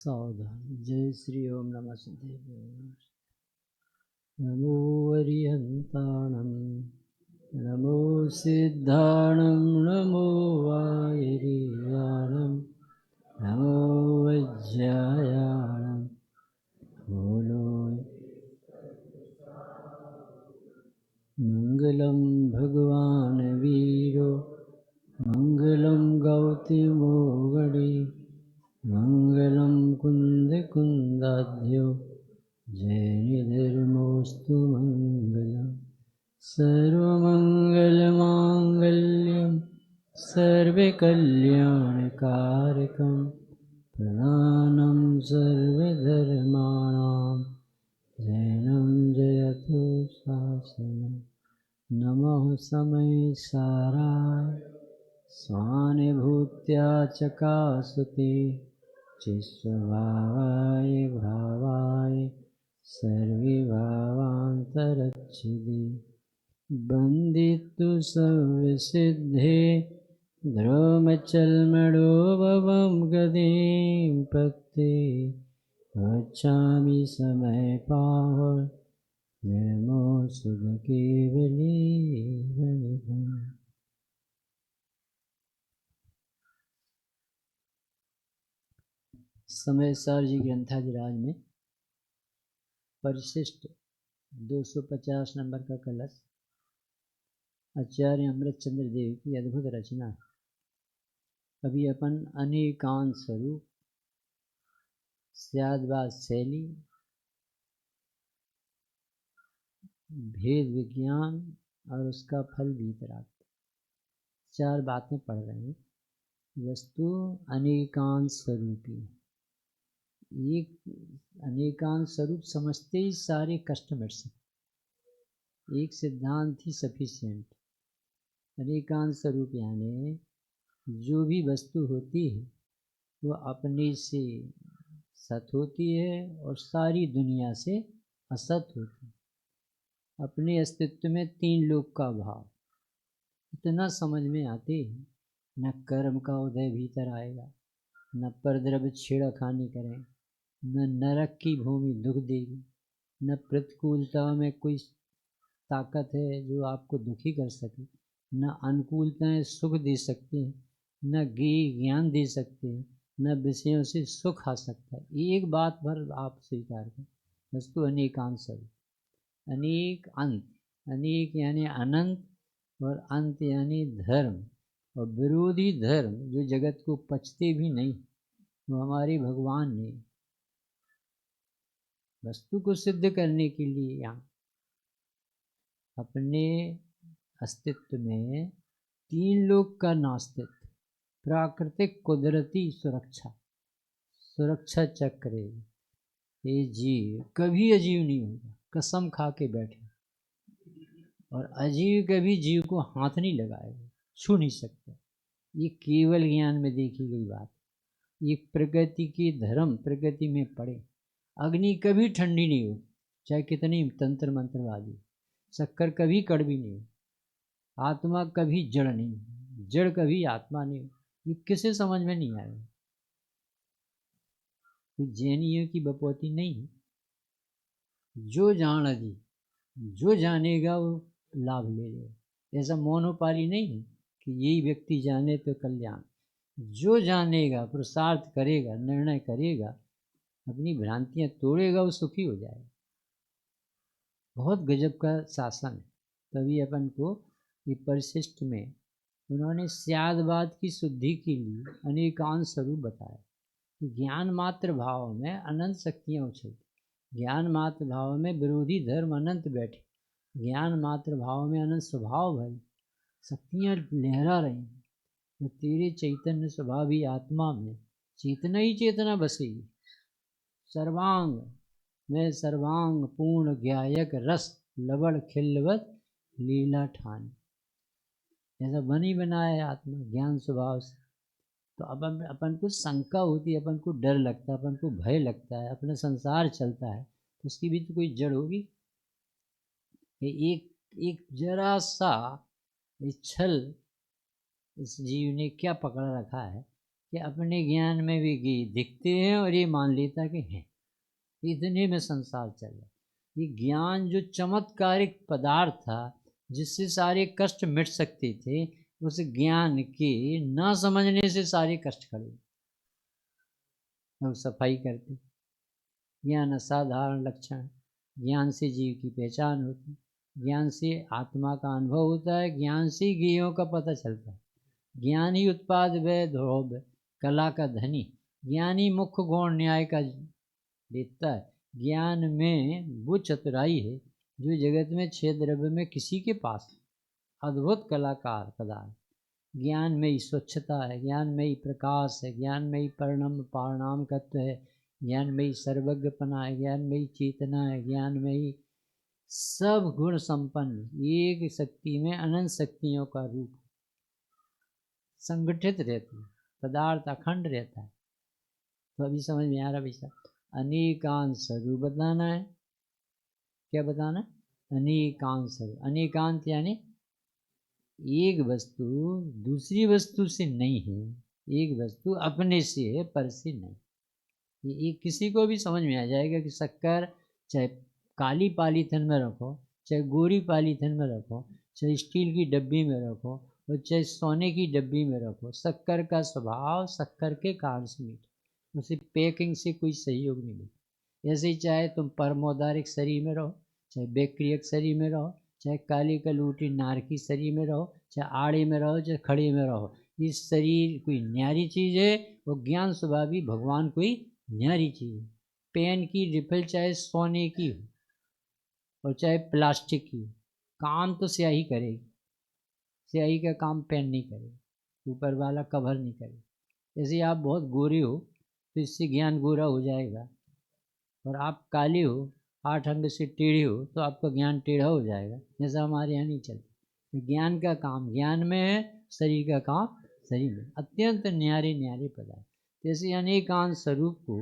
सावधान। जय श्री ओम नमः सिद्धेभ्यो नमो अरिहन्ताणं नमो सिद्धाणं नमो वायुरियाणं नमो वज्रायाणं बोलो मंगलम भगवान वीरो मंगलम गौतमो गणे मंगलम कुंद कुंदाध्यो जयनिर्मोस्तु मंगलम सर्वमंगलमांगल्यं सर्वकल्याणकारकं प्रणानं सर्वधर्माणां जैनं जयतु शासनं नमः समय साराय स्वानुभूत्या चकासुते चिस्वभावाय भावाय सर्वभावान्तरच्छिदे बन्दितु संविसिद्धे ध्रुवमचलमणोभवं गतिं पत्ते गच्छामि समयपाः निर्मो सुध केवली वनिधम्। समय सार जी ग्रंथाधिराज में परिशिष्ट 250 नंबर का कलश आचार्य अमृतचंद्र देव की अद्भुत रचना है। अभी अपन अनेकांत स्वरूप, स्यादवाद शैली, भेद विज्ञान और उसका फल वितराग, 4 बातें पढ़ रहे हैं। वस्तु अनेकांत स्वरूपी, एक अनेकांत स्वरूप समझते ही सारे कष्ट मिट सकते। एक सिद्धांत ही सफिशिएंट। अनेकांत स्वरूप यानी जो भी वस्तु होती है वो अपने से सत होती है और सारी दुनिया से असत होती है। अपने अस्तित्व में 3 लोक का भाव इतना समझ में आते हैं। न कर्म का उदय भीतर आएगा, न परद्रव्य छेड़खानी करें, न नरक की भूमि दुख देगी, न प्रतिकूलता में कोई ताकत है जो आपको दुखी कर सके, न अनुकूलताएं सुख दे सकती हैं, न ज्ञान दे सकते हैं, न विषयों से सुख आ सकता है। एक बात पर आप स्वीकार करें, वस्तु अनेकांत स्वरूप। अनेक अंत, अनेक यानी अनंत और अंत यानी धर्म और विरोधी धर्म जो जगत को पचते भी नहीं, वो हमारे भगवान ने वस्तु को सिद्ध करने के लिए यहाँ अपने अस्तित्व में 3 लोक का नास्तित्व, प्राकृतिक कुदरती सुरक्षा चक्र। ये जीव कभी अजीव नहीं होगा, कसम खा के बैठे। और अजीव कभी जीव को हाथ नहीं लगाएगा, छू नहीं सकता। ये केवल ज्ञान में देखी गई बात। ये प्रकृति के धर्म प्रकृति में पड़े। अग्नि कभी ठंडी नहीं हो, चाहे कितनी तंत्र मंत्रवादी। शक्कर कभी कड़वी नहीं हो। आत्मा कभी जड़ नहीं, जड़ कभी आत्मा नहीं हो। ये किसे समझ में नहीं आएगा। जैनियों की बपौती नहीं। जो जान अजी, जो जानेगा वो लाभ ले लेगा। ऐसा मोनोपाली नहीं है कि यही व्यक्ति जाने तो कल्याण। जो जानेगा, पुरुषार्थ करेगा, निर्णय करेगा, अपनी भ्रांतियां तोड़ेगा, वो सुखी हो जाएगा। बहुत गजब का शासन है। तभी अपन को ये परिशिष्ट में उन्होंने स्यादवाद की शुद्धि के लिए अनेकांत स्वरूप बताया। ज्ञान मात्र भाव में अनंत शक्तियाँ उछलती, ज्ञान मात्र भाव में विरोधी धर्म अनंत बैठे, ज्ञान मात्र भाव में अनंत स्वभाव भरी शक्तियाँ लहरा रही। तो तेरे चैतन्य स्वभावी आत्मा में चेतना ही चेतना बसेगी। सर्वांग में सर्वांग पूर्ण ज्ञायक रस लवण खिलवत लीला ठान। ऐसा बनी बनाया आत्मा ज्ञान स्वभाव से। तो अब अपन को शंका होती है, अपन को डर लगता है, अपन को भय लगता है, अपना संसार चलता है, तो उसकी भी तो कोई जड़ होगी। एक जरा सा छल इस जीव ने क्या पकड़ रखा है कि अपने ज्ञान में भी दिखते हैं और ये मान लेता कि हैं। इतने में संसार चल रहा है। ये ज्ञान जो चमत्कारिक पदार्थ था जिससे सारे कष्ट मिट सकते थे, उस ज्ञान के न समझने से सारे कष्ट खड़े। हम सफाई करते, ज्ञान असाधारण लक्षण, ज्ञान से जीव की पहचान होती, ज्ञान से आत्मा का अनुभव होता है, ज्ञान से ज्ञेयों का पता चलता है। ज्ञान ही उत्पाद वै ध्रुव कला का धनी, ज्ञान ही मुख्य गौण न्याय का देता है। ज्ञान में वो चतुराई है जो जगत में 6 द्रव्य में किसी के पास अद्भुत कलाकार पदार्थ। ज्ञान में ही स्वच्छता है, ज्ञान में ही प्रकाश है, ज्ञान में ही परिणाम तत्व है, ज्ञान में ही सर्वज्ञपना है, ज्ञान में ही चेतना है, ज्ञान में ही सब गुण संपन्न एक शक्ति में अनंत शक्तियों का रूप संगठित रहती है, पदार्थ अखंड रहता है। तो अभी समझ में आ रहा भैया, अनेकांत स्वरूप बताना है। क्या बताना? अनेकांत स्वरूप। अनेकांत यानी एक वस्तु दूसरी वस्तु से नहीं है, एक वस्तु अपने से है, पर से नहीं। ये किसी को भी समझ में आ जाएगा कि शक्कर चाहे काली पॉलीथिन में रखो, चाहे गोरी पॉलीथिन में रखो, चाहे स्टील की डब्बी में रखो और चाहे सोने की डब्बी में रखो, शक्कर का स्वभाव शक्कर के कारण से मीठा, उसे पैकिंग से कोई सहयोग नहीं मिलता। ऐसे ही चाहे तुम परमोदारिक शरीर में रहो, चाहे बैक्रियक शरीर में रहो, चाहे काली कलूटी नारकी शरीर में रहो, चाहे आड़े में रहो, चाहे खड़े में रहो, इस शरीर कोई न्यारी चीज़ है और ज्ञान स्वभाव भी भगवान कोई न्यारी चीज़ है। पेन की रिफिल चाहे सोने की हो और चाहे प्लास्टिक की, काम तो स्याही करेगी, स्याही का काम पेन नहीं करेगी, ऊपर वाला कवर नहीं करेगा। जैसे आप बहुत गोरे हो तो इससे ज्ञान गोरा हो जाएगा, और आप काले हो 8 अंग से टेढ़े हो तो आपका ज्ञान टेढ़ा हो जाएगा। जैसा हमारे यहाँ नहीं चलता। तो ज्ञान का काम ज्ञान में है, शरीर का काम शरीर में। अत्यंत न्यारे न्यारे पदार्थ। जैसे अनेकांत स्वरूप को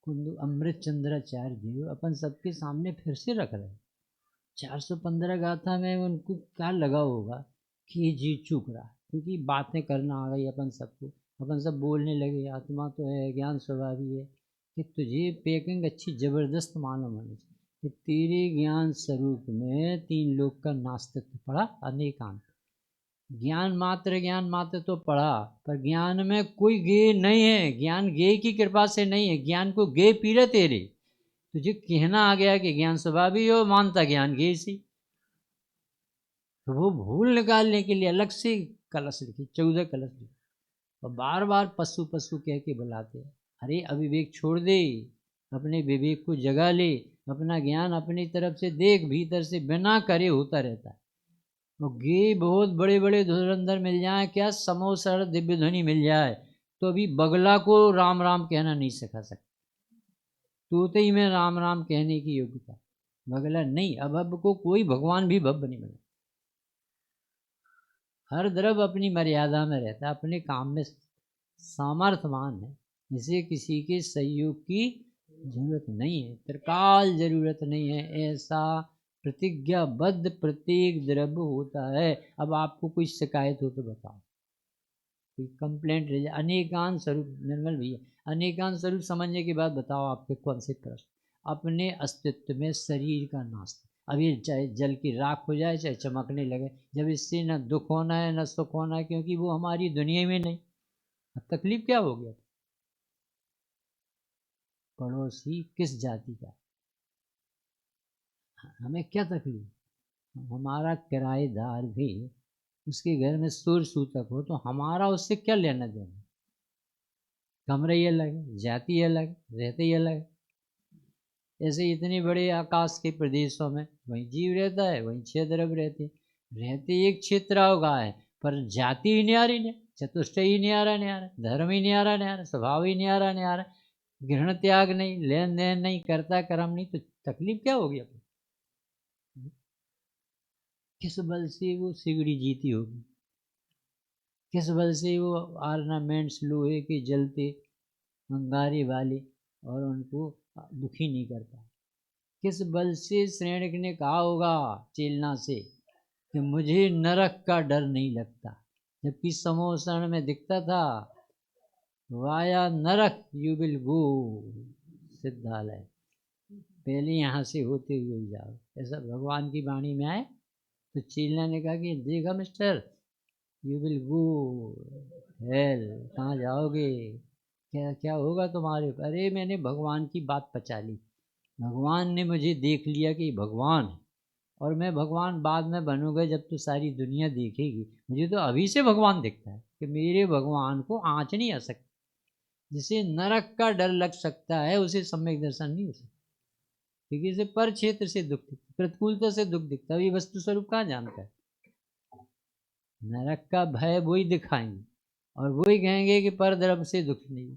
कुंदू अमृत चंद्राचार्य जी अपन सबके सामने फिर से रख रहे हैं। 415 गाथा में उनको क्या लगा होगा कि ये जी चूक रहा, क्योंकि बातें करना आ गई अपन सबको, अपन सब बोलने लगे, आत्मा तो है, ज्ञान स्वभावी है, कि तुझे पैकिंग अच्छी ज़बरदस्त मालूम होनी चाहिए कि तेरे ज्ञान स्वरूप में 3 लोक का नास्तित्व पड़ा, अनेकांत। ज्ञान मात्र तो पढ़ा, पर ज्ञान में कोई गे नहीं है, ज्ञान गे की कृपा से नहीं है, ज्ञान को गे पीरे तेरे। तुझे कहना आ गया कि ज्ञान स्वभावी हो, मानता ज्ञान गे सी। तो वो भूल निकालने के लिए अलग से कलश लिखी, 14 कलश लिखी, और बार बार पशु पशु कह के बुलाते हैं। अरे अविवेक छोड़ दे, अपने विवेक को जगा ले, अपना ज्ञान अपनी तरफ से देख, भीतर से बिना करे होता रहता है। और गे बहुत बड़े बड़े धुरंधर मिल जाए, क्या समोसर दिव्य ध्वनि मिल जाए, तो अभी बगला को राम राम कहना नहीं सिखा सकता। तोते ही में राम राम कहने की योग्यता, बगला नहीं। अब को कोई भगवान भी भव्य नहीं बना। हर द्रव अपनी मर्यादा में रहता है, अपने काम में सामर्थ्यवान है, इसे किसी के सहयोग की जरूरत नहीं है, त्रिकाल जरूरत नहीं है, ऐसा प्रतिज्ञाबद्ध प्रत्येक द्रव्य होता है। अब आपको कोई शिकायत हो तो बताओ, कोई कंप्लेंट रह जाए। अनेकांत स्वरूप, निर्मल भैया, अनेकांत स्वरूप समझने के बाद बताओ आपके कौन से प्रश्न। अपने अस्तित्व में शरीर का नाश, अब ये चाहे जल की राख हो जाए चाहे चमकने लगे, जब इससे न दुख होना है न सुख होना है, क्योंकि वो हमारी दुनिया में नहीं। अब तकलीफ क्या हो गया? पड़ोसी किस जाति का, हमें क्या तकलीफ? हमारा किराएदार भी उसके घर में सुर सूतक हो तो हमारा उससे क्या लेना देना? कमरे ही अलग है, जाति अलग, रहते ही अलग। ऐसे इतने बड़े आकाश के प्रदेशों में वहीं जीव रहता है, वहीं 6 द्रव्य रहते एक क्षेत्र होगा है, पर जाति ही न्यारी ने, चतुष्टय ही न्यारा न्यारा, धर्म ही न्यारा न्यारा, स्वभाव ही न्यारा न्यारा, ग्रहण त्याग नहीं, लेन देन नहीं, करता कर्म नहीं, तो तकलीफ क्या होगी अपनी? किस बल से वो सिगड़ी जीती होगी, किस बल से वो ऑर्नामेंट्स लोहे के जलते अंगारे वाले और उनको दुखी नहीं करता? किस बल से श्रेणिक ने कहा होगा चेलना से कि मुझे नरक का डर नहीं लगता, जबकि समोसण में दिखता था वाया नरक यू विल गो सिद्धालय, पहले यहाँ से होते हुए जाओ। ऐसा भगवान की वाणी में आए तो चीलना ने कहा कि देखा mister, you will go hello, कहाँ जाओगे, क्या क्या होगा तुम्हारे। अरे मैंने भगवान की बात पचा ली, भगवान ने मुझे देख लिया कि भगवान है, और मैं भगवान बाद में बनूंगा जब तो सारी दुनिया देखेगी। मुझे तो अभी से भगवान दिखता है कि मेरे भगवान को आँच नहीं आ सकती। जिसे नरक का डर लग सकता है उसे सम्यक दर्शन नहीं हो सकता, क्योंकि इसे पर क्षेत्र से दुख दिखता, प्रतिकूलता से दुख दिखता, अभी वस्तु स्वरूप कहाँ जानता है। नरक का भय वही दिखाएंगे और वही कहेंगे कि पर द्रव्य से दुख नहीं।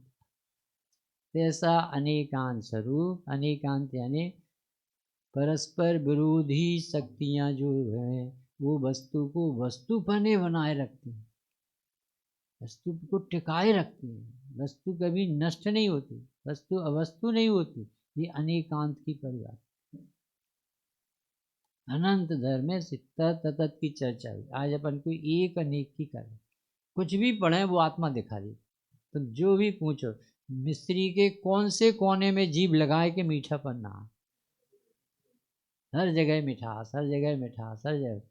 ऐसा अनेकांत स्वरूप, अनेकांत यानी परस्पर विरोधी शक्तियां जो हैं वो वस्तु को वस्तुपने बनाए रखती हैं, वस्तु को टिकाए रखती हैं। वस्तु कभी नष्ट नहीं होती, वस्तु अवस्तु नहीं होती। ये अनेकांत की परिभाषा। अनंत धर्म से तत्त की चर्चा हुई। आज अपन को एक अनेक की करें, कुछ भी पढ़े वो आत्मा दिखा दी। तो जो भी पूछो, मिस्त्री के कौन से कोने में जीभ लगाए के मीठापन ना, हर जगह मिठास, हर जगह मिठास, हर जगह।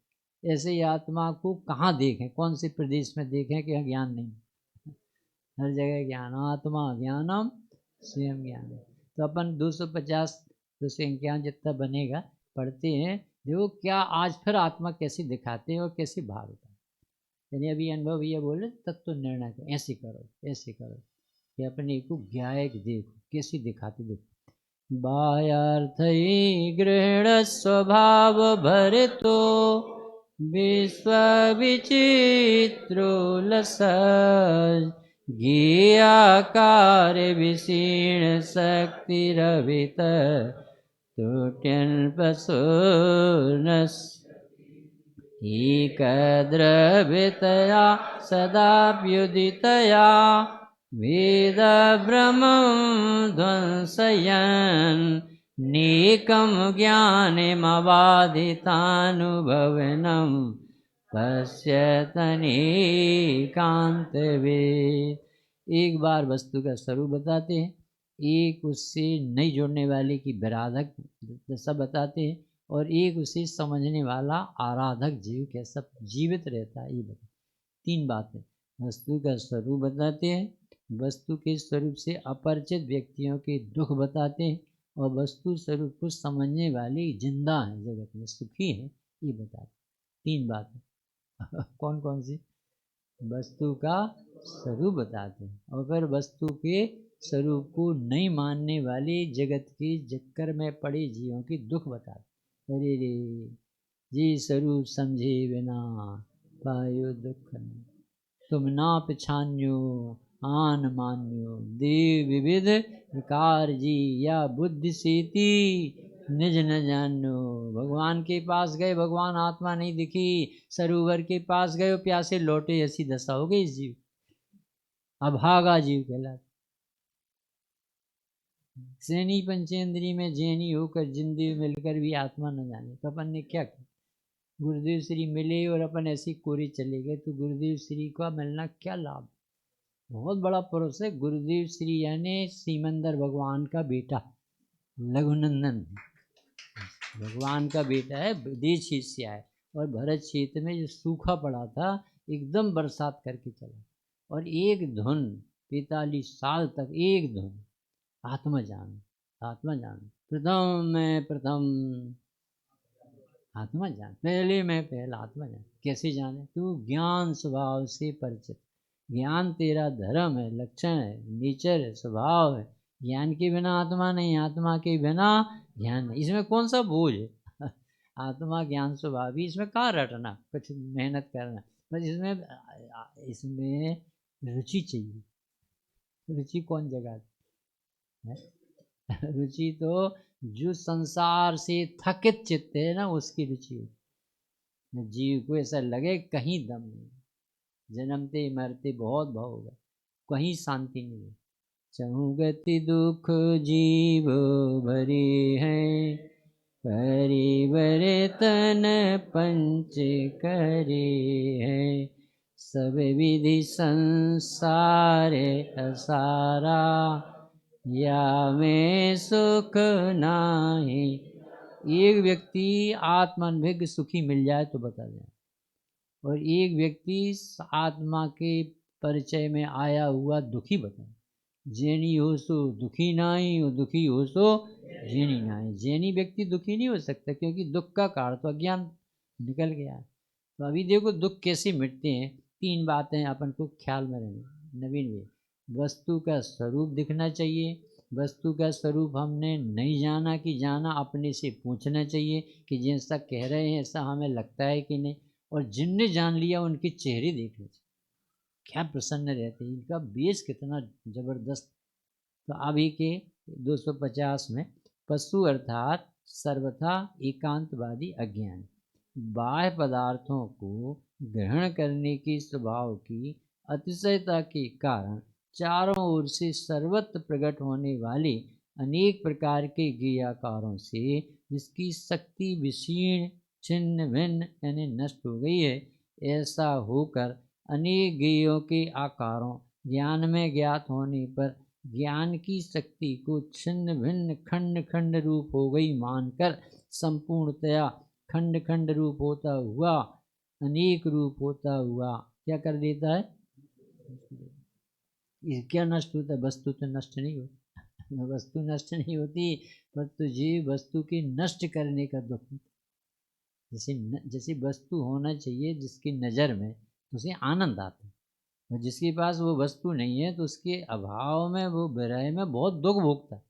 ऐसे ही आत्मा को कहाँ देखें, कौन से प्रदेश में देखें कि ज्ञान नहीं, हर जगह ज्ञान। आत्मा ज्ञानम स्वयं ज्ञान। तो अपन 250 251 जितना बनेगा पढ़ते हैं। देखो क्या आज फिर आत्मा कैसी दिखाते हैं और कैसे बाहर होता है। यानी अभी अनुभव ये बोले तत्व निर्णय करो, ऐसे करो ऐसे करो, कि अपने को ज्ञायक देखो कैसी दिखाते। देखो बाह्यार्थ गृहण स्वभाव भरतो विश्व विचित्रो लसज ज्ञेयाकार विशीर्ण शक्तिरभित तुट्यन् पशुर्नस् एकद्रव्यतया सदाप्युदितया वेदभ्रमं ध्वंसयन् नेकं ज्ञानमबाधितानुभवनं पश्यतनेकान्तवेद। एक बार वस्तु का स्वरूप बताते हैं, एक उससे नहीं जुड़ने वाले की विराधक दशा बताते हैं, और एक उसे समझने वाला आराधक जीव कैसा जीवित रहता है ये बता। तीन बातें, वस्तु का स्वरूप बताते हैं, वस्तु के स्वरूप से अपरिचित व्यक्तियों के दुख बताते हैं, और वस्तु स्वरूप को समझने वाले जिंदा हैं जगत में, सुखी हैं, ये बताते। तीन बातें कौन कौन सी। वस्तु का स्वरूप बताते हैं, और फिर वस्तु के स्वरूप को नहीं मानने वाले जगत के चक्कर में पड़े जीवों के दुख बताते। अरे रे जी स्वरूप समझे बिना पायो दुख नहीं, तुम ना पछान्यो आन मान्यो देव विविध विकार जी, या बुद्धि सेती निज न जानो। भगवान के पास गए, भगवान आत्मा नहीं दिखी, सरोवर के पास गए प्यासे लौटे, ऐसी दशा हो गई इस जीव, अभागा जीव कहलाता। श्रेणी पंचेंद्री में जैनी होकर जिंदगी मिलकर भी आत्मा न जाने, तो अपन ने क्या किया। गुरुदेव श्री मिले और अपन ऐसी कोरी चले गए, तो गुरुदेव श्री का मिलना क्या लाभ। बहुत बड़ा पुरुष है गुरुदेव श्री, यानी सीमंदर भगवान का बेटा लघुनंदन भगवान का बेटा है, विदेश से आए, और भरत क्षेत्र में जो सूखा पड़ा था एकदम बरसात करके चला, और एक धुन 45 साल तक एक धुन, आत्मा जान आत्मा जान, प्रथम में प्रथम आत्मा जान, पहले में पहला आत्मा जान। कैसे जाने, तू ज्ञान स्वभाव से परिचित, ज्ञान तेरा धर्म है, लक्षण है, नेचर है, स्वभाव है। ज्ञान के बिना आत्मा नहीं, आत्मा के बिना ज्ञान नहीं। इसमें कौन सा बोझ है आत्मा ज्ञान स्वभाव भी, इसमें कहाँ रटना, कुछ मेहनत करना, बस इसमें इसमें रुचि चाहिए। रुचि कौन जगाती है रुचि तो जो संसार से थकित चित्त है ना, उसकी रुचि हो। जीव को ऐसा लगे कहीं दम नहीं, जन्मते मरते बहुत भाव होगा, कहीं शांति नहीं है। चहुगति दुख जीव भरे हैं, परिवर तन पंच करे हैं, सब विधि संसारे असारा, या में सुख नाही। एक व्यक्ति आत्मानुभव सुखी मिल जाए तो बता दें, और एक व्यक्ति आत्मा के परिचय में आया हुआ दुखी बताए। जैनी हो सो दुखी नाही, और दुखी हो सो जैनी नाही। जैनी व्यक्ति दुखी नहीं हो सकता, क्योंकि दुख का कारण तो अज्ञान निकल गया है। तो अभी देखो दुख कैसे मिटते हैं। 3 बातें अपन को ख्याल में रहनी। नवीन भी, वस्तु का स्वरूप दिखना चाहिए। वस्तु का स्वरूप हमने नहीं जाना कि जाना, अपने से पूछना चाहिए कि जैसा कह रहे हैं ऐसा हमें लगता है कि नहीं। और जिनने जान लिया उनके चेहरे देखने चाहिए, क्या प्रसन्न रहते हैं, इनका बेस कितना जबरदस्त। तो अभी के 250 में पशु अर्थात सर्वथा एकांतवादी अज्ञान, बाह्य पदार्थों को ग्रहण करने की स्वभाव की अतिशयता के कारण चारों ओर से सर्वत्र प्रकट होने वाले अनेक प्रकार के क्रियाकारों से जिसकी शक्ति विशीर्ण छिन्न भिन्न यानी नष्ट हो गई है, ऐसा होकर अनेक गेयों के आकारों ज्ञान में ज्ञात होने पर ज्ञान की शक्ति को छिन्न भिन्न खंड खंड रूप हो गई मानकर संपूर्णतया खंड खंड रूप होता हुआ अनेक रूप होता हुआ क्या कर देता है? क्या नष्ट होता है? वस्तु तो नष्ट नहीं होती, वस्तु नष्ट नहीं होती, पर तुझे वस्तु के नष्ट करने का दुख। जैसे वस्तु होना चाहिए जिसकी नज़र में उसे आनंद आता है, और जिसके पास वो वस्तु नहीं है तो उसके अभाव में वो विरह में बहुत दुख भोगता है।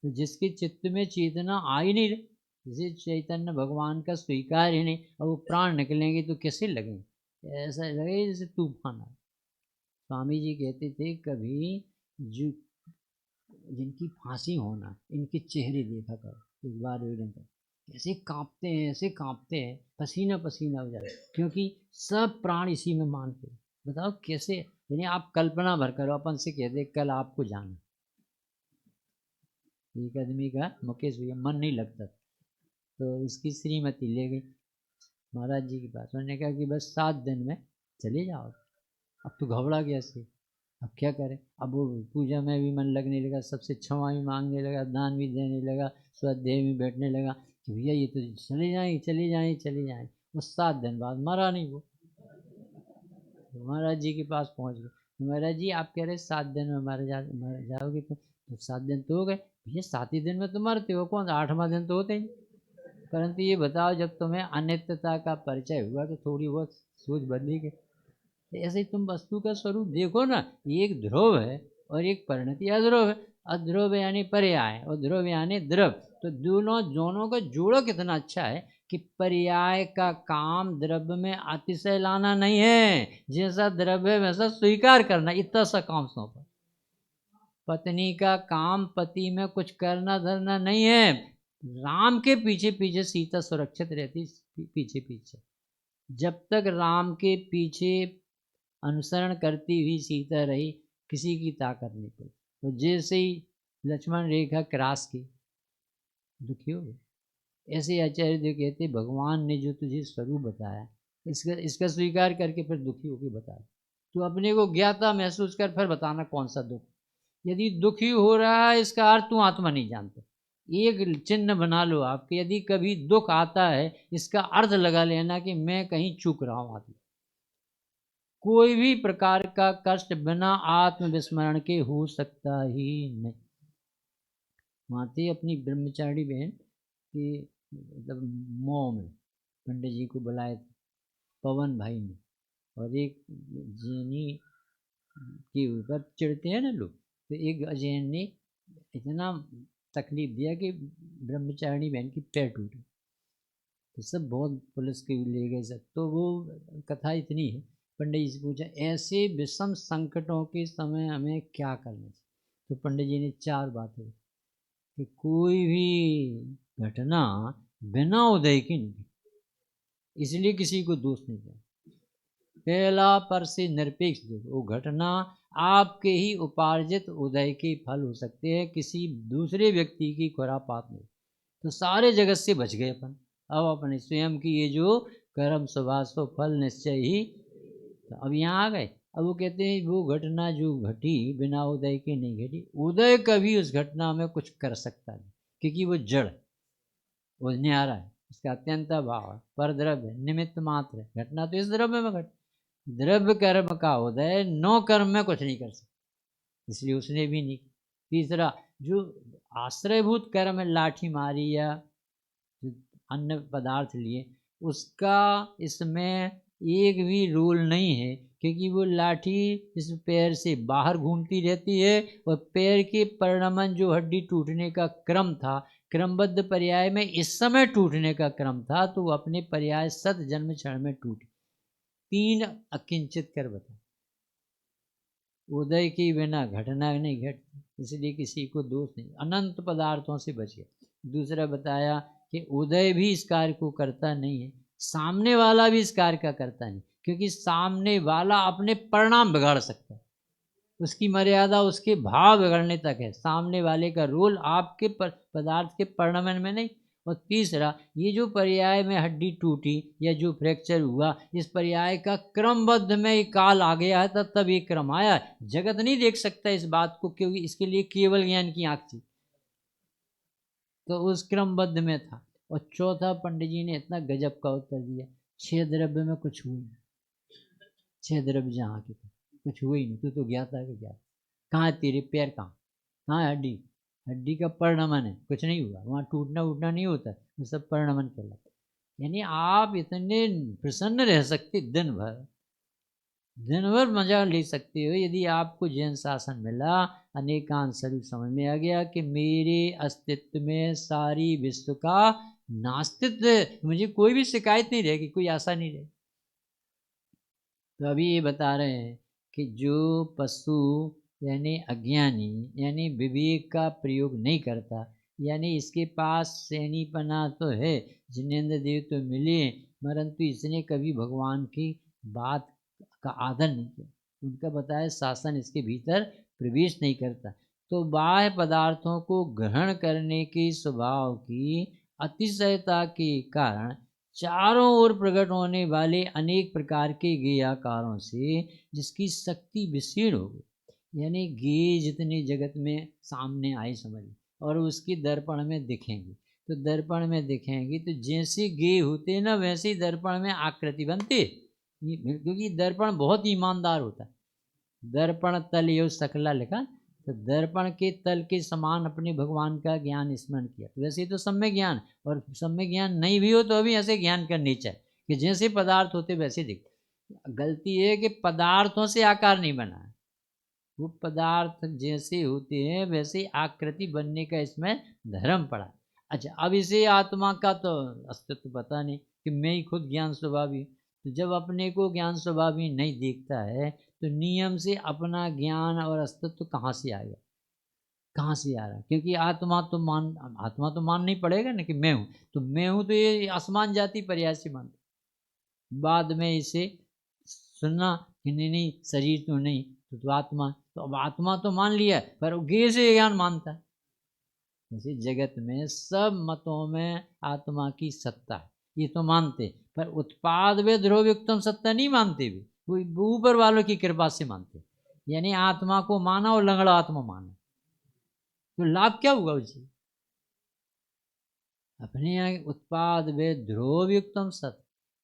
तो जिसके चित्त में चेतना आ ही नहीं रही, जैसे चैतन्य भगवान का स्वीकार ही नहीं, और वो प्राण निकलेंगे तो कैसे लगेंगे? ऐसा लगे जैसे तूफान आ। स्वामी जी कहते थे कभी जो जिनकी फांसी होना, इनके चेहरे देखा करो एक बार वेदन कर, कैसे कांपते हैं, ऐसे कांपते हैं, पसीना पसीना हो जाए, क्योंकि सब प्राण इसी में मानते हैं। बताओ कैसे, यानी आप कल्पना भर करो, अपन से कहते कल आपको जाना, एक आदमी का मुकेश भैया मन नहीं लगता, तो उसकी श्रीमती ले गई महाराज जी के पास। उन्होंने कहा कि बस 7 दिन में चले जाओ। अब तो घबरा गया से, अब क्या करें? अब वो पूजा में भी मन लगने लगा, सबसे क्षमा भी मांगने लगा, दान भी देने लगा, स्वाध्याय में बैठने लगा कि भैया ये तो चले जाएँ चले जाएँ चले जाएँ। वो 7 दिन बाद मरा नहीं वो। तो महाराज जी के पास पहुंच गए। महाराज जी आप कह रहे 7 दिन में मर जाओगे, तो 7 दिन तो हो गए। भैया 7 ही दिन में तो मरते हो, कौन 8वां दिन तो होते ही। परंतु ये बताओ जब तुम्हें अनित्यता का परिचय हुआ तो थोड़ी बहुत सोच बदली गई। ऐसे ही तुम वस्तु का स्वरूप देखो ना, एक ध्रुव है और एक परिणति अध्रुव है। अध्रुव यानी पर्याय और ध्रुव यानी द्रव। तो दोनों का जोड़ा कितना अच्छा है कि पर्याय का काम द्रव्य में अतिशय लाना नहीं है, जैसा द्रव्य वैसा स्वीकार करना, इतना सा काम सौंपा। पत्नी का काम पति में कुछ करना धरना नहीं है। राम के पीछे पीछे सीता सुरक्षित रहती, पीछे पीछे जब तक राम के पीछे अनुसरण करती हुई सीता रही, किसी की ताकत नहीं पड़ी। तो जैसे ही लक्ष्मण रेखा क्रॉस की, दुखी हो गए। ऐसे आचार्य जो कहते भगवान ने जो तुझे स्वरूप बताया, इसका स्वीकार करके फिर दुखी होकर बता। तो अपने को ज्ञाता महसूस कर फिर बताना कौन सा दुख। यदि दुखी हो रहा है इसका अर्थ तू आत्मा नहीं जानता। एक चिन्ह बना लो आपके, यदि कभी दुख आता है इसका अर्थ लगा लेना कि मैं कहीं चूक रहा हूँ आत्मा। कोई भी प्रकार का कष्ट बिना आत्मविस्मरण के हो सकता ही नहीं। माते अपनी ब्रह्मचारी बहन के मतलब मोह में पंडित जी को बुलाए थे पवन भाई ने, और एक जैनी के ऊपर चिढ़ते हैं ना लोग, तो एक अजैन ने इतना तकलीफ दिया कि ब्रह्मचारिणी बहन की पैर टूटे। तो सब बहुत पुलिस के ले गए सब। तो वो कथा इतनी है, पंडित जी से पूछा ऐसे विषम संकटों के समय हमें क्या करना चाहिए। तो पंडित जी ने 4 बातें कि कोई भी घटना बिना उदय की नहीं, इसलिए किसी को दोष नहीं देना। पहला पर से निरपेक्ष देखो, वो घटना आपके ही उपार्जित उदय के फल हो सकते हैं, किसी दूसरे व्यक्ति की खुरापात नहीं। तो सारे जगत से बच गए अपन। अब अपने स्वयं की ये जो कर्म स्वभाव फल निश्चय ही तो अब यहाँ आ गए। अब वो कहते हैं वो घटना जो घटी बिना उदय के नहीं घटी, उदय कभी उस घटना में कुछ कर सकता नहीं, क्योंकि वो जड़ वो न्यारा है, उसका अत्यंत अभाव है, पर द्रव्य है, निमित्त मात्र है। घटना तो इस द्रव्य में घट, द्रव्य कर्म का उदय नो कर्म में कुछ नहीं कर सकता, इसलिए उसने भी नहीं। तीसरा, जो आश्रयभूत कर्म है, लाठी मारी या अन्य पदार्थ लिए, उसका इसमें एक भी रोल नहीं है, क्योंकि वो लाठी इस पैर से बाहर घूमती रहती है, और पैर के परिणमन जो हड्डी टूटने का क्रम था, क्रमबद्ध पर्याय में इस समय टूटने का क्रम था, तो वो अपने पर्याय सत जन्म क्षण में टूटी। तीन अकिंचित कर बता, उदय के बिना घटना नहीं घटती, इसलिए किसी को दोष नहीं, अनंत पदार्थों से बच गया। दूसरा बताया कि उदय भी इस कार्य को करता नहीं है, सामने वाला भी इस कार्य का करता नहीं, क्योंकि सामने वाला अपने परिणाम बिगाड़ सकता है, उसकी मर्यादा उसके भाव बिगड़ने तक है, सामने वाले का रोल आपके पदार्थ के परिणमन में नहीं। और तीसरा, ये जो पर्याय में हड्डी टूटी या जो फ्रैक्चर हुआ, इस पर्याय का क्रमबद्ध में ये काल आ गया है, तब ये क्रम आया। जगत नहीं देख सकता इस बात को, क्योंकि इसके लिए केवल ज्ञान की आंख थी, तो उस क्रमबद्ध में था। और चौथा, पंडित जी ने इतना गजब का उत्तर दिया, 6 द्रव्य में कुछ हुआ नहीं, 6 द्रव्य जहाँ के कुछ हुआ ही नहीं, तू तो ज्ञाता है कि ज्ञाता, कहाँ है तेरे पैर, कहाँ है हड्डी, हड्डी का परिणमन है, कुछ नहीं हुआ वहाँ, टूटना उठना नहीं होता, वो सब परिणमन कहलाता है। यानी आप इतने प्रसन्न रह सकते दिन भर मजा ले सकते हो, यदि आपको जैन शासन मिला, अनेकांत स्वरूप समझ में आ गया कि मेरे अस्तित्व में सारी विश्व का नास्तित्व, मुझे कोई भी शिकायत नहीं रहेगी, कोई आशा नहीं रहेगी। तो अभी ये बता रहे हैं कि जो पशु यानी अज्ञानी, यानी विवेक का प्रयोग नहीं करता, यानी इसके पास सैनीपना तो है, जिनेन्द्र देव तो मिले, परंतु इसने कभी भगवान की बात का आदर नहीं किया, उनका बताया शासन इसके भीतर प्रवेश नहीं करता, तो बाह्य पदार्थों को ग्रहण करने के स्वभाव की अतिशयता के कारण चारों ओर प्रकट होने वाले अनेक प्रकार के गेयाकारों से जिसकी शक्ति विशीर्ण हो गई, यानी गे जितने जगत में सामने आए समझ, और उसके दर्पण में दिखेंगे, तो दर्पण में दिखेंगे तो जैसे गे होते ना, वैसे ही दर्पण में आकृति बनते, क्योंकि दर्पण बहुत ईमानदार होता है। दर्पण तल यो सकला लिखा, तो दर्पण के तल के समान अपने भगवान का ज्ञान स्मरण किया, तो वैसे तो सम्य ज्ञान, और सम्य ज्ञान नहीं भी हो तो अभी ऐसे ज्ञान करनी चाहिए कि जैसे पदार्थ होते वैसे दिखते। गलती है कि पदार्थों से आकार नहीं बना है, वो पदार्थ जैसे होते हैं वैसे आकृति बनने का इसमें धर्म पड़ा। अच्छा, अब इसे आत्मा का तो अस्तित्व पता नहीं कि मैं ही खुद ज्ञान स्वभावी, तो जब अपने को ज्ञान स्वभावी नहीं देखता है, तो नियम से अपना ज्ञान और अस्तित्व कहाँ से आएगा, कहाँ से आ रहा है, क्योंकि आत्मा तो मान नहीं पड़ेगा ना कि मैं हूँ, तो मैं हूँ तो ये आसमान जाति पर्याय से मानता, बाद में इसे सुनना कि नहीं नहीं शरीर तो नहीं, तो आत्मा, तो अब आत्मा तो मान लिया, पर गे से ज्ञान मानता है। जैसे जगत में सब मतों में आत्मा की सत्ता है, ये तो मानते, पर उत्पाद व ध्रुवयुक्तम सत्ता नहीं मानते भी, वो ऊपर वालों की कृपा से मानते, यानी आत्मा को माना और लंगड़ा आत्मा माना, तो लाभ क्या हुआ उसे, अपने यहाँ उत्पाद व ध्रुवयुक्तम सत्य,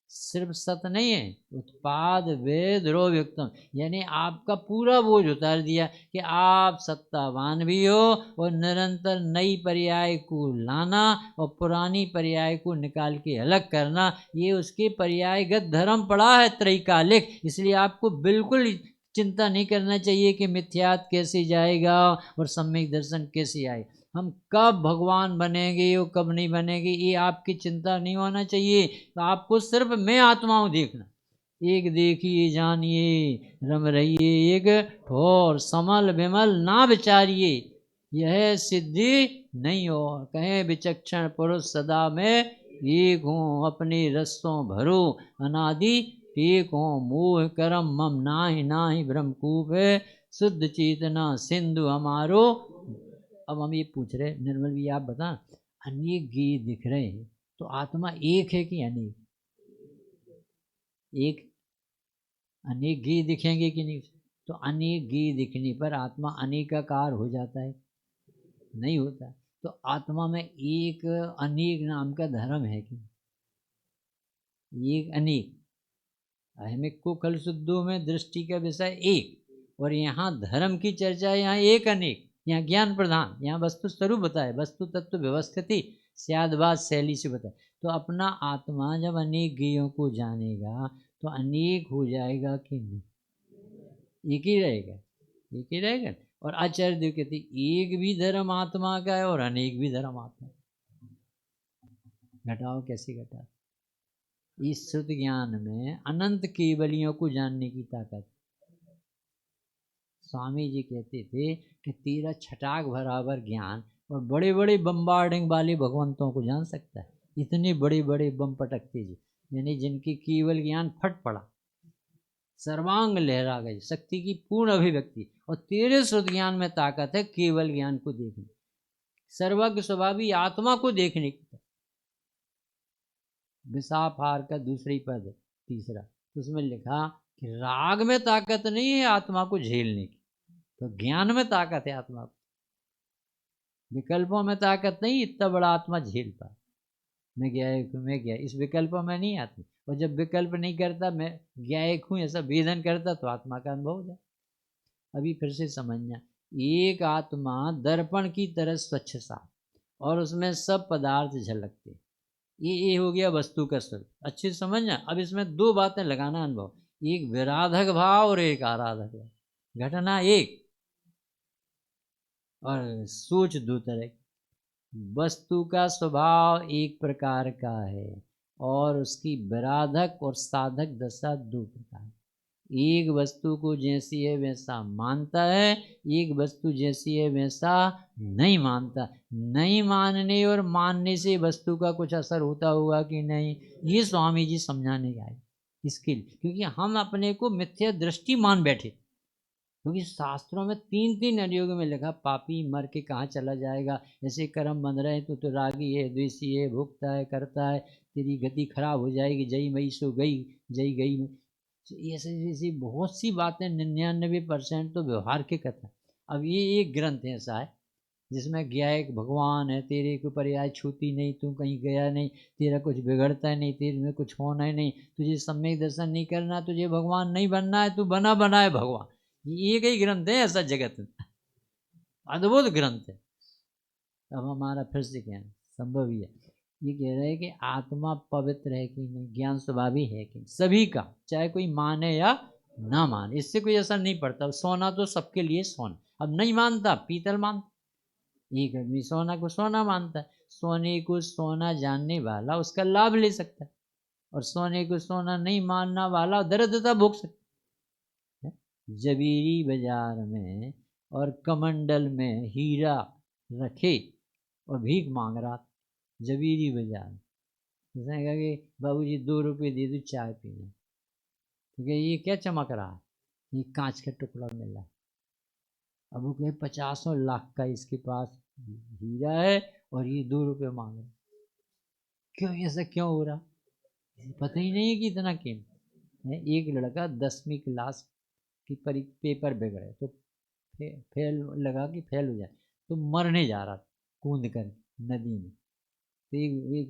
सिर्फ सत्य नहीं है, उत्पाद वे ध्रुव युक्तम, यानी आपका पूरा बोझ उतार दिया कि आप सत्तावान भी हो, और निरंतर नई पर्याय को लाना और पुरानी पर्याय को निकाल के अलग करना, ये उसके पर्यायगत धर्म पड़ा है त्रैकालिक, इसलिए आपको बिल्कुल चिंता नहीं करना चाहिए कि मिथ्यात कैसे जाएगा और सम्यक दर्शन कैसे आएगा, हम कब भगवान बनेंगे और कब नहीं बनेंगे ये आपकी चिंता नहीं होना चाहिए, तो आपको सिर्फ मैं आत्मा हूँ देखना, एक देखिए जानिए रम रहिए, एक ठोर समल विमल ना विचारिए, यह सिद्धि नहीं हो, कहें विचक्षण पुरुष सदा में एक हूँ, अपने रसों भरो अनादि एक हूँ, मोह करम मम नाही नाही ब्रह्मकूप है, शुद्ध चेतना सिंधु हमारो। अब हम ये पूछ रहे निर्मल भी, आप बता, अनेक गे दिख रहे हैं, तो आत्मा एक है कि अनेक, एक, अनेक घी दिखेंगे कि नहीं? तो अनेक घी दिखने पर आत्मा अनेकाकार हो जाता है? नहीं होता। तो आत्मा में एक अनेक नाम का धर्म है कि एक अनेक? अहमिक को कल शुद्धों में दृष्टि का विषय एक, और यहाँ धर्म की चर्चा है, यहाँ एक अनेक, यहाँ ज्ञान प्रधान, यहाँ वस्तु स्वरूप बताए, वस्तु तत्व व्यवस्थिति स्यादबाद शैली से बताए। तो अपना आत्मा जब अनेक ज्ञेयों को जानेगा तो अनेक हो जाएगा कि नहीं? एक ही रहेगा, एक ही रहेगा। और आचार्य देव कहते एक भी धर्म आत्मा का है और अनेक भी धर्म आत्मा। घटाओ कैसे घटा? इस शुद्ध ज्ञान में अनंत केवलियों को जानने की ताकत। स्वामी जी कहते थे कि तेरा छटाक बराबर ज्ञान और बड़े बड़े बम्बार्डिंग वाले भगवंतों को जान सकता है। इतने बड़े बड़े बम पटकते जी, यानी जिनकी केवल ज्ञान फट पड़ा, सर्वांग लहरा गई, शक्ति की पूर्ण अभिव्यक्ति। और तेरे शुद्ध ज्ञान में ताकत है केवल ज्ञान को देखने, सर्वज्ञ स्वभावी आत्मा को देखने की। विसाफार का दूसरी पद है, तीसरा, तो उसमें लिखा कि राग में ताकत नहीं है आत्मा को झेलने की, तो ज्ञान में ताकत है आत्मा को। विकल्पों में ताकत नहीं इतना बड़ा आत्मा झेल पाए। मैं गया इस विकल्प में नहीं आती, और जब विकल्प नहीं करता मैं ज्ञायक हूँ ऐसा वेदन करता तो आत्मा का अनुभव हो जाए। अभी फिर से समझना, एक आत्मा दर्पण की तरह स्वच्छ साफ, और उसमें सब पदार्थ झलकते। ये हो गया वस्तु का स्वरूप, अच्छे से समझना। अब इसमें दो बातें लगाना अनुभव, एक विराधक भाव और एक आराधक भाव। घटना एक और सोच दो तरह। वस्तु का स्वभाव एक प्रकार का है और उसकी विराधक और साधक दशा दो प्रकार। एक वस्तु को जैसी है वैसा मानता है, एक वस्तु जैसी है वैसा नहीं मानता। नहीं मानने और मानने से वस्तु का कुछ असर होता होगा कि नहीं, ये स्वामी जी समझाने आए इसके लिए। क्योंकि हम अपने को मिथ्या दृष्टि मान बैठे, क्योंकि शास्त्रों में तीन तीन अनुयोग में लिखा पापी मर के कहाँ चला जाएगा, ऐसे कर्म बन रहे हैं तो रागी है, द्वेषी है, भोगता है, करता है, तेरी गति खराब हो जाएगी, जई मई सो गई, जई गई में। ऐसे ऐसी बहुत सी बातें, 99% तो व्यवहार की कथा। अब ये एक ग्रंथ ऐसा है जिसमें गया एक भगवान है, तेरे को पर्याय छूती नहीं, तू कहीं गया नहीं, तेरा कुछ बिगड़ता नहीं, तेरे में कुछ होना ही नहीं, तुझे सम्यक दर्शन नहीं करना, तुझे भगवान नहीं बनना है, तू बना बना है भगवान। ये एक ही ग्रंथ है ऐसा जगत में, अद्भुत ग्रंथ है। अब हमारा फिर से कहना संभव ही है, ये कह रहे हैं कि आत्मा पवित्र है कि नहीं, ज्ञान स्वभावी है कि नहीं, सभी का, चाहे कोई माने या ना माने, इससे कोई असर नहीं पड़ता। सोना तो सबके लिए सोना, अब नहीं मानता पीतल मानता, एक आदमी सोना को सोना मानता है, सोने को सोना जानने वाला उसका लाभ ले सकता है, और सोने को सोना नहीं मानना वाला दरिद्रता भोग सकता है। जबीरी बाजार में और कमंडल में हीरा रखे और भीख मांग रहा, जबीरी बाजार। उसने कहा कि बाबू जी 2 रुपये दे दो चाय पीने, क्योंकि ये क्या चमक रहा है, ये कांच का टुकड़ा मिल रहा है। अब वो कहे 50 लाख का इसके पास हीरा है और ये 2 रुपये मांग रहे, क्यों ऐसा क्यों हो रहा, पता ही नहीं है कि इतना कीमत है। एक लड़का 10वीं क्लास की पेपर बिगड़े तो फेल लगा कि फेल हो जाए, तो मरने जा रहा था कूद कर नदी में। तो एक